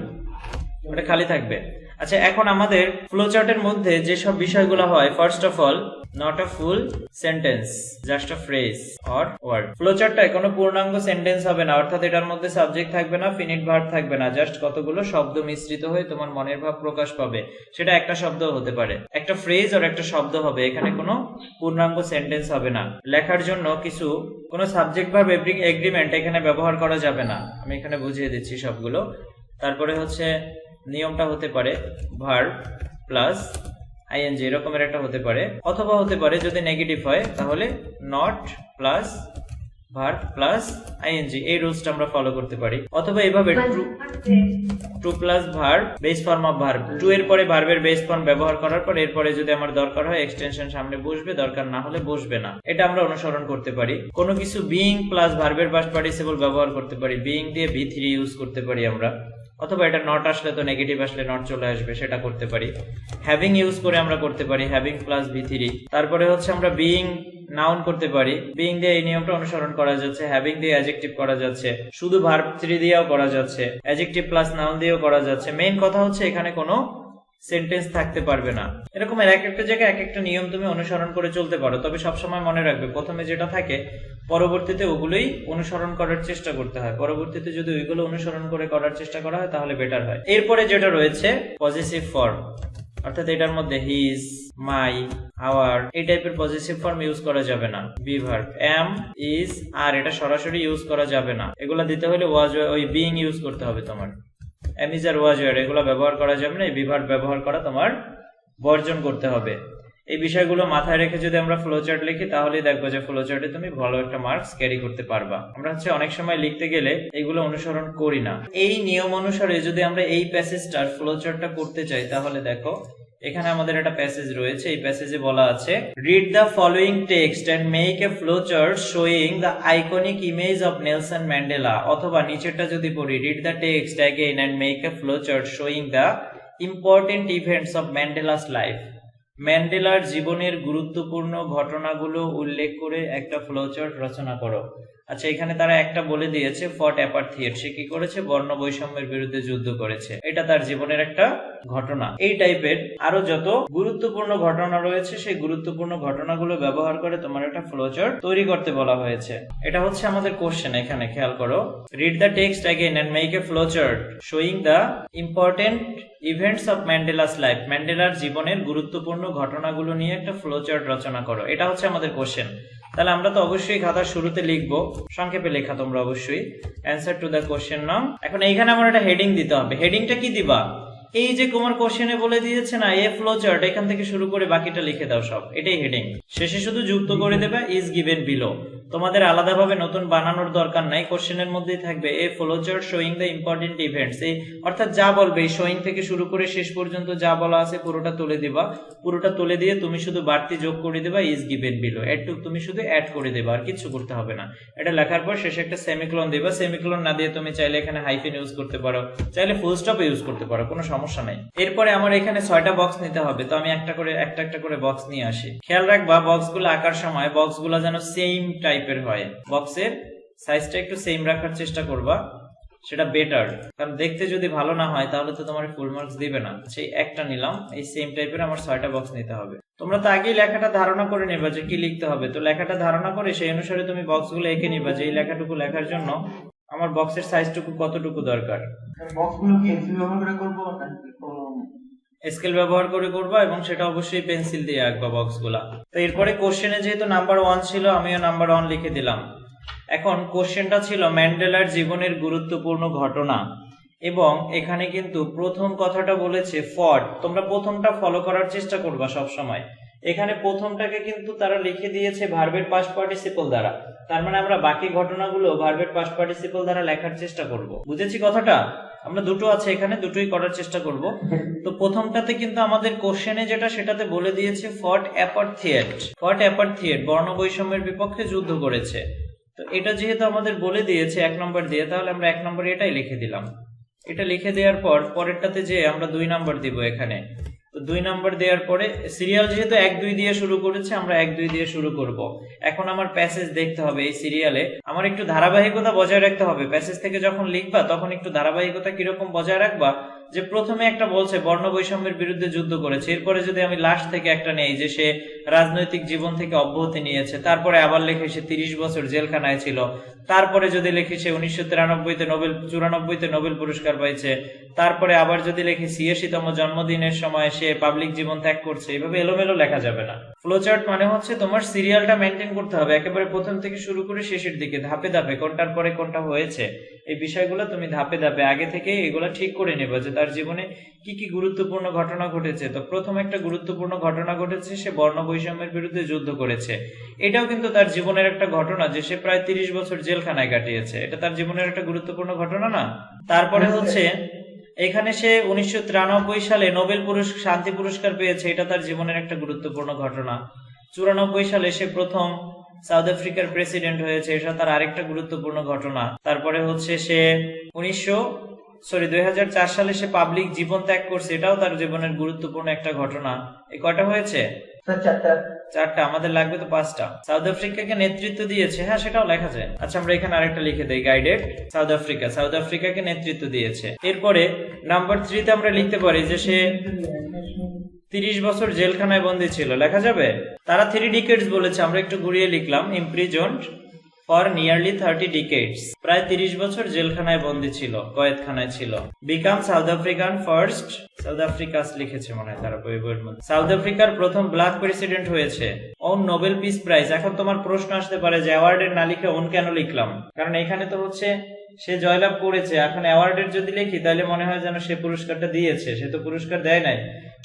ওটা খালি থাকবে। আচ্ছা এখন আমাদের ফ্লো চার্টের মধ্যে যেসব বিষয়গুলো হয়, first of all not a full sentence, just a phrase or word. Flow চার্টটায় কোনো পূর্ণাঙ্গ সেন্টেন্স হবে না, অর্থাৎ এটার মধ্যে সাবজেক্ট থাকবে না, ফিনিট ভার্ব থাকবে না, জাস্ট কতগুলো শব্দ মিশ্রিত হয়ে তোমার মনের ভাব প্রকাশ পাবে। সেটা একটা শব্দ হতে পারে, একটা ফ্রেজ আর একটা শব্দ হবে, এখানে কোনো পূর্ণাঙ্গ সেন্টেন্স হবে না। লেখার জন্য কোনো সাবজেক্ট ভার্ব এগ্রিমেন্ট এখানে ব্যবহার করা যাবে না, আমি এখানে বুঝিয়ে দিচ্ছি সবগুলো। তারপরে হচ্ছে নিয়মটা হতে পারে ভার্ব প্লাস আইএনজি এরকমের একটা হতে পারে, অথবা হতে পারে যদি নেগেটিভ হয় তাহলে not plus verb plus ING, এই রুলসটা আমরা ফলো করতে পারি। অথবা এভাবে to plus verb base form of verb, to এর পরে ভার্বের বেস ফর্ম ব্যবহার করার পর এরপরে যদি আমার দরকার হয় এক্সটেনশন সামনে বসবে, দরকার না হলে বসবে না। এটা আমরা অনুসরণ করতে পারি। কোনো কিছু বিইং প্লাস ভার্বের পাস্ট পার্টিসিপল ব্যবহার করতে পারি, বিইং দিয়ে V3 ইউজ করতে পারি আমরা। অথবা এটা নট আসলে তো নেগেটিভ আসলে নট চলে আসবে, সেটা করতে পারি। হ্যাভিং ইউজ করে আমরা করতে পারি হ্যাভিং প্লাস V3। তারপরে হচ্ছে আমরা বিইং নাউন করতে পারি, বিইং দিয়ে এই নিয়মটা অনুসরণ করা যাচ্ছে। হ্যাভিং দিয়ে অ্যাডজেক্টিভ করা যাচ্ছে, শুধু ভার্ব 3 দিয়েও করা যাচ্ছে, অ্যাডজেক্টিভ প্লাস নাউন দিয়েও করা যাচ্ছে। মেইন কথা হচ্ছে এখানে কোনো সেন্টেন্স থাকতে পারবে না। এরকম এক একটা জায়গায় এক একটা নিয়ম তুমি অনুসরণ করে চলতে পারো, তবে সবসময় মনে রাখবে প্রথমে যেটা থাকে পরবর্তীতে ওগুলোই অনুসরণ করার চেষ্টা করতে হয়। পরবর্তীতে যদি ওইগুলো অনুসরণ করে করার চেষ্টা করা হয় তাহলে বেটার হয়। এরপরে যেটা রয়েছে পজিটিভ ফর্ম, অর্থাৎ এটার মধ্যে হিজ, মাই, আওয়ার এই টাইপের পজিটিভ ফর্ম ইউজ করা যাবে না। বি ভার্ব এম, ইজ, আর এটা সরাসরি ইউজ করা যাবে না। এগুলা দিতে হলে ওয়াজ ওই বিইং ইউজ করতে হবে তোমার। Am is are was were এগুলো ব্যবহার করা যাবে না। এই বি ভার্ব ব্যবহার করা তোমার বর্জন করতে হবে। এই বিষয়গুলো মাথায় রেখে যদি আমরা ফ্লোচার্ট লিখি তাহলেই দেখবো যে ফ্লোচার্টে তুমি ভালো একটা মার্কস ক্যারি করতে পারবা। আমরা হচ্ছে অনেক সময় লিখতে গেলে এগুলো অনুসরণ করি না। এই নিয়ম অনুসারে যদি আমরা এই প্যাসেজটার ফ্লোচার্টটা করতে চাই তাহলে দেখো এখানে আমাদের একটা প্যাসেজ রয়েছে। এই প্যাসেজে বলা আছে read the following text and make a flowchart showing the iconic image of Nelson Mandela. অথবা নিচেরটা যদি পড়ি read the text again and make a flowchart showing the important events of Mandela's life. ম্যান্ডেলার জীবনের গুরুত্বপূর্ণ ঘটনাগুলো উল্লেখ করে একটা ফ্লোচার্ট রচনা করো। আচ্ছা, এখানে তারা একটা বলে দিয়েছে ফট অ্যাপার্থিয়েট, সে কি করেছে? বর্ণ বৈষম্যের বিরুদ্ধে যুদ্ধ করেছে। এটা তার জীবনের একটা ঘটনা। এই টাইপের আরো যত গুরুত্বপূর্ণ ঘটনা রয়েছে সেই গুরুত্বপূর্ণ ঘটনাগুলো ব্যবহার করে তোমার একটা ফ্লোচার্ট তৈরি করতে বলা হয়েছে। এটা হচ্ছে আমাদের কোশ্চেন। এখানে খেয়াল করো, read the text again and make a flowchart showing the important events of Mandela's life. ম্যান্ডেলার জীবনের গুরুত্বপূর্ণ ঘটনাগুলো নিয়ে একটা ফ্লোচার্ট রচনা করো। এটা হচ্ছে আমাদের কোশ্চেন। তাহলে আমরা তো অবশ্যই খাতার শুরুতে লিখবো, সংক্ষেপে লেখা তোমরা অবশ্যই অ্যান্সার টু দ্য কোশ্চেন নাও। এখন এইখানে আমার একটা হেডিং দিতে হবে। হেডিংটা কি দিবা? এই যে তোমার কোশ্চেনে বলে দিয়েছে না এ ফ্লোচার্ট, এখান থেকে শুরু করে বাকিটা লিখে দাও সব, এটাই হেডিং। শেষে শুধু যুক্ত করে দেবে ইজ গিভেন বিলো। তোমাদের আলাদাভাবে নতুন বানানোর দরকার নাই, কোশ্চেনের মধ্যেই থাকবে a flowchart showing the important events. এই অর্থাৎ যা বলবে এই শোয়িং থেকে শুরু করে শেষ পর্যন্ত যা বলা আছে পুরোটা তুলে দিবা। পুরোটা তুলে দিয়ে তুমি শুধু বাড়তি যোগ করে দেবা ইজ গিভেন বিলো। এটুক তুমি শুধু অ্যাড করে দেবা, আর কিছু করতে হবে না। এটা লেখার পর শেষে একটা সেমিকোলন দিবা। সেমিকোলন না দিয়ে তুমি চাইলে এখানে হাইফেন ইউজ করতে পারো, চাইলে ফুল স্টপ ইউজ করতে পারো, কোনো সমস্যা নাই। এরপরে আমার এখানে 6টা বক্স নিতে হবে, তো আমি একটা একটা করে বক্স নিয়ে আসি। খেয়াল রাখবা বক্সগুলো আঁকার সময় বক্সগুলো যেন সেম টাইপের হয়। বক্সের সাইজটা একটু সেম রাখার চেষ্টা করবা, সেটা বেটার। কারণ দেখতে যদি ভালো না হয় তাহলে তো তোমার ফুল মার্কস দিবে না। সেই একটা নিলাম, এই সেম টাইপের আমার 6টা বক্স নিতে হবে। তোমরা তো আগেই লেখাটা ধারণা করে নেবা যে কি লিখতে হবে, তো লেখাটা ধারণা করে সেই অনুসারে তুমি বক্সগুলো এঁকে নিবা যে এই লেখাটুকু লেখার জন্য আমার বক্সের সাইজটুকু কতটুকু দরকার। বক্সগুলো কি এক্সেল ব্যবহার করে করব নাকি স্কেল ব্যবহার করে করবা, এবং সেটা অবশ্যই পেন্সিল দিয়ে আঁকবা বক্সগুলা। তো এরপরে কোশ্চেনে যেহেতু নাম্বার 1 ছিল আমিও নাম্বার 1 লিখে দিলাম। এখন কোশ্চেনটা ছিল ম্যান্ডেলার জীবনের গুরুত্বপূর্ণ ঘটনা, এবং এখানে কিন্তু প্রথম কথাটা বলেছে ফট। তোমরা প্রথমটা ফলো করার চেষ্টা করবা সব সময়। এখানে প্রথমটাকে কিন্তু তারা লিখে দিয়েছে ভার্বের পাস্ট পার্টিসিপল দ্বারা, তার মানে আমরা বাকি ঘটনাগুলো ভার্বের পাস্ট পার্টিসিপল দ্বারা লেখার চেষ্টা করব। বুঝেছি কথাটা? আমরা দুটো আছে এখানে, দুটোই করার চেষ্টা করব। তো প্রথমটাতে কিন্তু আমাদের কোশ্চেনে যেটা সেটাতে বলে দিয়েছে ফট অ্যাপার্থিয়েট। ফট অ্যাপার্থিয়েট বর্ণ বৈষম্যের বিপক্ষে যুদ্ধ করেছে। তো এটা যেহেতু আমাদের বলে দিয়েছে 1 নম্বর দিয়ে, তাহলে আমরা 1 নম্বরে এটাই লিখে দিলাম। এটা লিখে দেওয়ার পর পরেরটাতে যে আমরা 2 নম্বর দিব এখানে। তো 2 নম্বর দেওয়ার পরে সিরিয়াল যেহেতু 1-2 দিয়ে শুরু করেছে, আমরা 1-2 দিয়ে শুরু করব। এখন আমার প্যাসেজ দেখতে হবে। এই সিরিয়ালে আমার একটু ধারাবাহিকতা বজায় রাখতে হবে। প্যাসেজ থেকে যখন লিখবা তখন একটু ধারাবাহিকতা কিরকম বজায় রাখবা, যে প্রথমে একটা বলছে বর্ণ বৈষম্যের বিরুদ্ধে যুদ্ধ করেছে, এরপরে যদি আমি লাস্ট থেকে একটা নেই যে সে রাজনৈতিক জীবন থেকে অব্যাহতি নিয়েছে, তারপরে আবার লেখে সে 30 বছর জেলখানায় ছিল, তারপরে যদি লিখি সে 1993-তে নোবেল 94-তে নোবেল পুরস্কার পাইছে, তারপরে আবার যদি লিখি 86তম জন্মদিনের সময় সে পাবলিক জীবন ত্যাগ করছে, এভাবে এলোমেলো লেখা যাবে না। ফ্লোচার্ট মানে হচ্ছে তোমার সিরিয়ালটা মেনটেন করতে হবে, একেবারে প্রথম থেকে শুরু করে শেষের দিকে ধাপে ধাপে কোনটার পরে কোনটা হয়েছে এই বিষয়গুলো তুমি ধাপে ধাপে আগে থেকে এগুলা ঠিক করে নেবে, যে তার জীবনে কি কি গুরুত্বপূর্ণ ঘটনা ঘটেছে। তো প্রথম একটা গুরুত্বপূর্ণ ঘটনা ঘটেছে, সে বর্ণ বৈষম্যের বিরুদ্ধে যুদ্ধ করেছে। এটাও কিন্তু তার জীবনের একটা ঘটনা যে সে প্রায় 30 বছর জেলখানায় কাটিয়েছে, এটা তার জীবনের একটা গুরুত্বপূর্ণ ঘটনা না। তারপরে হচ্ছে এখানে সে 1993 সালে নোবেল শান্তি পুরস্কার পেয়েছে, এটা তার জীবনের একটা গুরুত্বপূর্ণ ঘটনা। 94 সালে সে প্রথম সাউথ আফ্রিকার প্রেসিডেন্ট হয়েছে, এটা তার আরেকটা গুরুত্বপূর্ণ ঘটনা। তারপরে হচ্ছে সে 2004 সালে সে পাবলিক জীবন ত্যাগ করছে, এটাও তার জীবনের গুরুত্বপূর্ণ একটা ঘটনা। এই কয়টা হয়েছে? চারটা, আমাদের লাগবে তো 5টা। সাউথ আফ্রিকাকে নেতৃত্ব দিয়েছে, হ্যাঁ সেটাও লেখা যায়। আচ্ছা আমরা এখানে আরেকটা লিখে দেই, গাইডেড সাউথ আফ্রিকাকে নেতৃত্ব দিয়েছে। এরপরে নাম্বার 3 তে আমরা লিখতে পারি যে সে 30 বছর জেলখানায় বন্দী ছিল, লেখা যাবে। তারা 3 ডিকেডস বলেছে, আমরা একটু ঘুরিয়ে লিখলাম, ইমপ্রিজন্ড ফর নিয়ারলি 30 ডিকেডস, প্রায় 30 বছর জেলখানায় বন্দী ছিল, কয়েদখানায় ছিল। Became South African first, South Africa's লিখেছে মনে হয় তারা বইয়ের মধ্যে, সাউথ আফ্রিকার প্রথম ব্ল্যাক প্রেসিডেন্ট হয়েছে। Won Nobel peace prize. এখন তোমার প্রশ্ন আসতে পারে যে অ্যাওয়ার্ডের না লিখে ওন কেন লিখলাম, কারণ এখানে তো হচ্ছে সে জয়লাভ করেছে, এখন অ্যাওয়ার্ডের যদি লিখি তাহলে মনে হয় যেন সে পুরস্কারটা দিয়েছে, সে তো পুরস্কার দেয় নাই।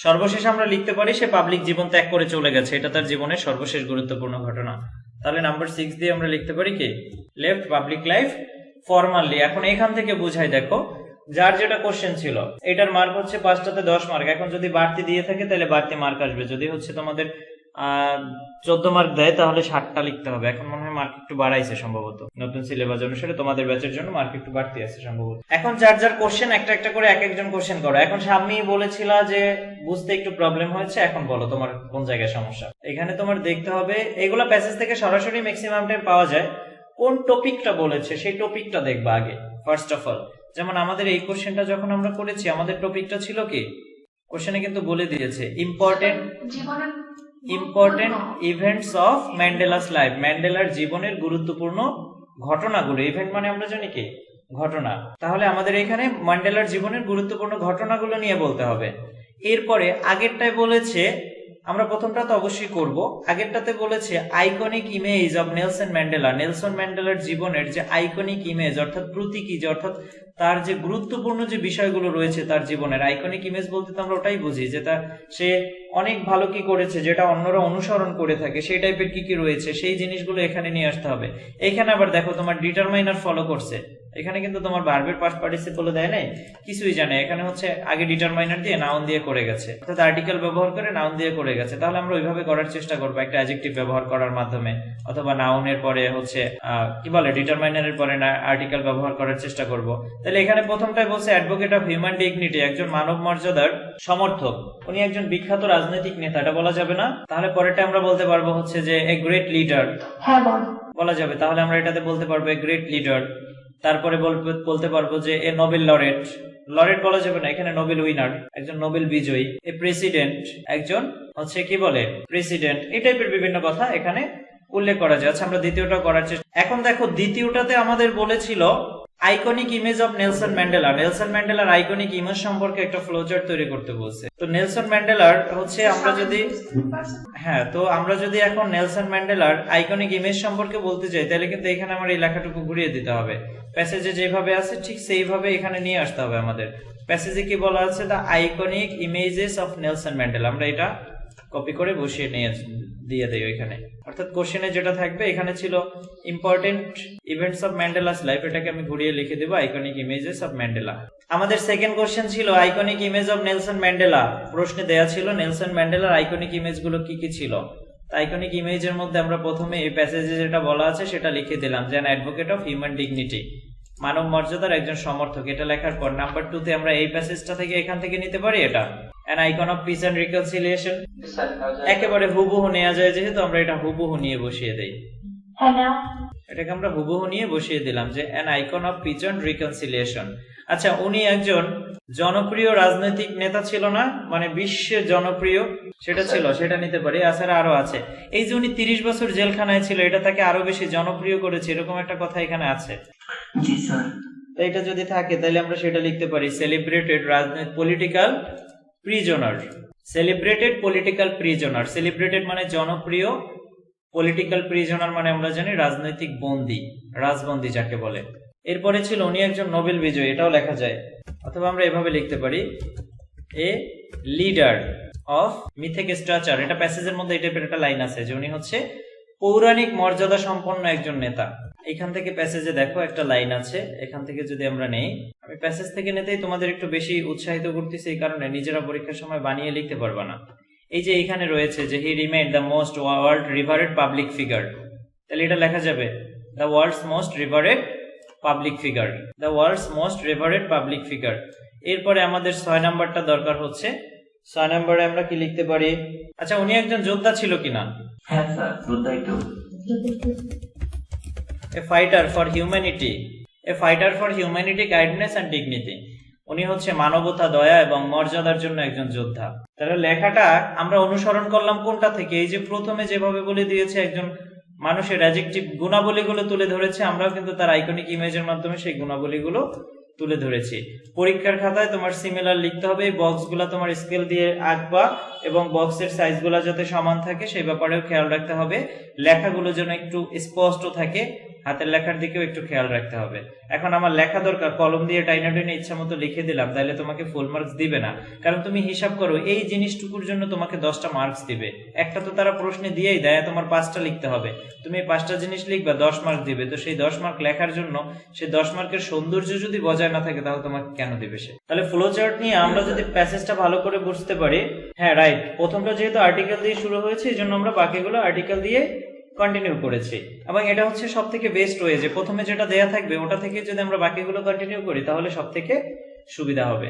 সর্বশেষ আমরা লিখতে পারি সে পাবলিক জীবন ত্যাগ করে চলে গেছে, এটা তার জীবনের সর্বশেষ গুরুত্বপূর্ণ ঘটনা। তাহলে নাম্বার 6 দিয়ে আমরা লিখতে পারি কি, লেফট পাবলিক লাইফ ফরমালি। এখন এখান থেকে বুঝাই, দেখো যার যেটা কোশ্চেন ছিল এটার মার্ক হচ্ছে 5টাতে 10 মার্ক। এখন যদি বাড়তি দিয়ে থাকে তাহলে বাড়তি মার্ক আসবে, যদি হচ্ছে তোমাদের 14 মার্ক দেয় তাহলে 60টা লিখতে হবে। এখন মনে হয় মার্ক একটু বাড়াইছে সম্ভবত, নতুন সিলেবাস অনুসারে তোমাদের ব্যাচের জন্য মার্ক একটু বাড়তি আছে সম্ভবত। এখন যার যার কোশ্চেন একটা একটা করে এক একজন কোশ্চেন করো। এখন সামনেই বলেছিলা যে বুঝতে একটু প্রবলেম হয়েছে, এখন বলো তোমার কোন জায়গায় সমস্যা। এখানে তোমার দেখতে হবে, এগুলা প্যাসেজ থেকে সরাসরি ম্যাক্সিমাম টাইম পাওয়া যায়, কোন টপিকটা বলেছে সেই টপিকটা দেখবা আগে ফার্স্ট অফ অল। যেমন আমাদের এই কোশ্চেনটা যখন আমরা করেছি, আমাদের টপিকটা ছিল কি, কোশ্চেনে কিন্তু বলে দিয়েছে important events of Mandela's life, ম্যান্ডেলার জীবনের গুরুত্বপূর্ণ ঘটনাগুলো। ইভেন্ট মানে আমরা জানি কি, ঘটনা। তাহলে আমাদের এখানে ম্যান্ডেলার জীবনের গুরুত্বপূর্ণ ঘটনাগুলো নিয়ে বলতে হবে। এরপরে আগেরটায় বলেছে, আমরা প্রথমটা তো অবশ্যই করব, আগেরটাতে বলেছে iconic image of Nelson Mandela, Nelson ম্যান্ডেলার জীবনের যে আইকনিক ইমেজ অর্থাৎ প্রতীকী, অর্থাৎ তার যে গুরুত্বপূর্ণ যে বিষয়গুলো রয়েছে তার জীবনের। আইকনিক ইমেজ বলতে তো আমরা ওটাই বুঝি যে সে অনেক ভালো কি করেছে, যেটা অন্যরা অনুসরণ করে থাকে, সেই টাইপের কি কি রয়েছে সেই জিনিসগুলো এখানে নিয়ে আসতে হবে। এখানে আবার দেখো তোমার ডিটারমাইনার ফলো করছে, এখানে কিন্তু তোমার ভার্বের পাস্ট পার্টিসিপল দেয় নাই, কিছুই জানে। এখানে হচ্ছে আগে ডিটারমাইনার দিয়ে নাউন দিয়ে করে গেছে, অর্থাৎ আর্টিকেল ব্যবহার করে নাউন দিয়ে করে গেছে। তাহলে আমরা ওইভাবে করার চেষ্টা করবো, একটা অ্যাডজেক্টিভ ব্যবহার করার মাধ্যমে, অথবা নাউনের পরে হচ্ছে কি বলে ডিটারমাইনারের পরে না আর্টিকেল ব্যবহার করার চেষ্টা করব। তাহলে এখানে প্রথমটাই বলছে অ্যাডভোকেট অফ হিউম্যান ডিগনিটি, একজন মানব মর্যাদার সমর্থক, উনি একজন বিখ্যাত রাজনৈতিক নেতা, এটা বলা যাবে না। তাহলে পরেরটা আমরা বলতে পারবো হচ্ছে যে এ গ্রেট লিডার, হ্যাঁ বলা যাবে। তাহলে আমরা এটাতে বলতে পারবো এ গ্রেট লিডার। তারপরে বলতে পারবো যে এ নোবেল লরেট, লরেট বলা যাবে না, এখানে নোবেল উইনার, একজন নোবেল বিজয়ী। এ প্রেসিডেন্ট, একজন হচ্ছে কি বলে প্রেসিডেন্ট। এই টাইপের বিভিন্ন কথা এখানে উল্লেখ করা যায়। আচ্ছা আমরা দ্বিতীয়টা করার চেষ্টা। এখন দেখো দ্বিতীয়টাতে আমাদের বলেছিল iconic image of Nelson Mandela, Nelson ম্যান্ডেলার আইকনিক ইমেজ সম্পর্কে একটা ফ্লোচার্ট তৈরি করতে বলছে। তো নেলসন ম্যান্ডেলার হচ্ছে আমরা যদি এখন নেলসন ম্যান্ডেলার আইকনিক ইমেজ সম্পর্কে বলতে চাই, তাহলে কিন্তু এখানে আমার এই লেখাটুকু ঘুরিয়ে দিতে হবে। প্যাসেজে যেভাবে আছে ঠিক সেইভাবে এখানে নিয়ে আসতে হবে আমাদের। প্যাসেজে কি বলা আছে, the iconic images of Nelson Mandela, আমরা এটা কপি করে বসিয়ে দিয়ে দেই ওইখানে। অর্থাৎ কোশ্চেনে যেটা থাকবে, এখানে ছিল important events of Mandela's life, এটাকে আমি ঘুরিয়ে লিখে দেবো আইকনিক ইমেজেস অফ ম্যান্ডেলা। আমাদের সেকেন্ড কোশ্চেন ছিল iconic image of Nelson Mandela. প্রশ্নে দেয়া ছিল নেলসন ম্যান্ডেলার আইকনিক ইমেজ গুলো কি কি ছিল। আইকনিক ইমেজের মধ্যে আমরা প্রথমে এই প্যাসেজে যেটা বলা আছে সেটা লিখে দিলাম, যে অ্যাডভোকেট অফ হিউম্যান ডিগনিটি, মানব মর্যাদার একজন সমর্থক। এটা লেখার পর নাম্বার 2 তে আমরা এই প্যাসেজটা থেকে এখান থেকে নিতে পারি, এটা an icon of peace and reconciliation, একেবারে হুবহু নেওয়া যায়, যেহেতু আমরা এটা হুবহু নিয়ে বসিয়ে দেই। এটাকে আমরা হুবহু নিয়ে বসিয়ে দিলাম যে an icon of peace and reconciliation। আচ্ছা উনি একজন জনপ্রিয় রাজনৈতিক নেতা ছিল না, মানে বিশ্বের জনপ্রিয় সেটা ছিল, সেটা নিতে পারি। এছাড়া আরো আছে, এই যে উনি 30 বছর জেলখানায় ছিল, এটা তাকে আরো বেশি জনপ্রিয় করেছে, এরকম একটা কথা এখানে আছে। জি স্যার। এটা যদি থাকে তাহলে আমরা সেটা লিখতে পারি celebrated political prisoner, celebrated political prisoner. Celebrated মানে জনপ্রিয়, পলিটিক্যাল প্রিজনার মানে আমরা জানি রাজনৈতিক বন্দী, রাজবন্দী যাকে বলে। এরপরে ছিল উনি একজন নোবেল বিজয়ী, এটাও লেখা যায়, অথবা আমরা এভাবে লিখতে পারি এ লিডার অফ মিথিক স্ট্রাকচার। এটা প্যাসেজের মধ্যে এই টাইপের একটা লাইন আছে যে উনি হচ্ছে পৌরাণিক মর্যাদা সম্পন্ন একজন নেতা। এখান থেকে প্যাসেজে দেখো একটা লাইন আছে, এখান থেকে যদি আমরা নেই, আমি প্যাসেজ থেকে নিতেই তোমাদের একটু বেশি উৎসাহিত করতেছি, এই কারণে নিজেরা পরীক্ষার সময় বানিয়ে লিখতে পারবা না। এই যে এখানে রয়েছে যে he remained the most world revered public figure, তাহলে এটা লেখা যাবে the world's most revered public figure, the world's most revered public figure. এরপরে আমাদের 6 নাম্বারটা দরকার হচ্ছে, 6 নাম্বারে আমরা কি লিখতে পারি? আচ্ছা, উনি একজন যোদ্ধা ছিল কিনা? হ্যাঁ স্যার, যোদ্ধা একটু। A fighter for humanity, a fighter for humanity, kindness and dignity. উনি হচ্ছে মানবতা, দয়া এবং মর্যাদার জন্য একজন যোদ্ধা। তাহলে লেখাটা আমরা অনুসরণ করলাম কোনটা থেকে? এই যে প্রথমে যেভাবে বলে দিয়েছে একজন মানুষের অ্যাডজেক্টিভ গুণাবলীগুলো তুলে ধরেছে, আমরাও কিন্তু তার আইকনিক ইমেজের মাধ্যমে সেই গুণাবলীগুলো তুলে ধরেছি। পরীক্ষার খাতায় তোমার সিমিলার লিখতে হবে, এই বক্সগুলো তোমার স্কেল দিয়ে আঁকবা এবং বক্সের সাইজগুলো যাতে সমান থাকে সেই ব্যাপারেও খেয়াল রাখতে হবে। লেখাগুলো যেন একটু স্পষ্ট থাকে, হাতের লেখার দিকেও একটু খেয়াল রাখতে হবে। এখন আমার লেখা দরকার, কলম দিয়ে টাইনা টাইনা ইচ্ছা মতো লিখে দিলাম, তাহলে তোমাকে ফুল মার্কস দিবে না। কারণ তুমি হিসাব করো এই জিনিসটুকুর জন্য তোমাকে 10টা মার্কস দিবে, একটা তো তারা প্রশ্নে দিয়েই দেয়, তোমার 5টা লিখতে হবে, তুমি 5টা জিনিস লিখবা, 10 মার্ক দিবে। তো সেই 10 মার্ক লেখার জন্য সেই 10 মার্কের সৌন্দর্য যদি বজায় না থাকে তাহলে তোমাকে কেন দিবে সে? তাহলে ফ্লো চার্ট নিয়ে আমরা যদি প্যাসেজটা ভালো করে বুঝতে পারি, হ্যাঁ রাইট, প্রথমটা যেহেতু আর্টিকেল দিয়ে শুরু হয়েছে এই জন্য আমরা বাকিগুলো আর্টিকেল দিয়ে কন্টিনিউ করেছি, এবং এটা হচ্ছে সব থেকে বেস্ট ওয়ে যে প্রথমে যেটা দেয়া থাকবে ওটা থেকে যদি আমরা বাকিগুলো কন্টিনিউ করি তাহলে সব থেকে সুবিধা হবে।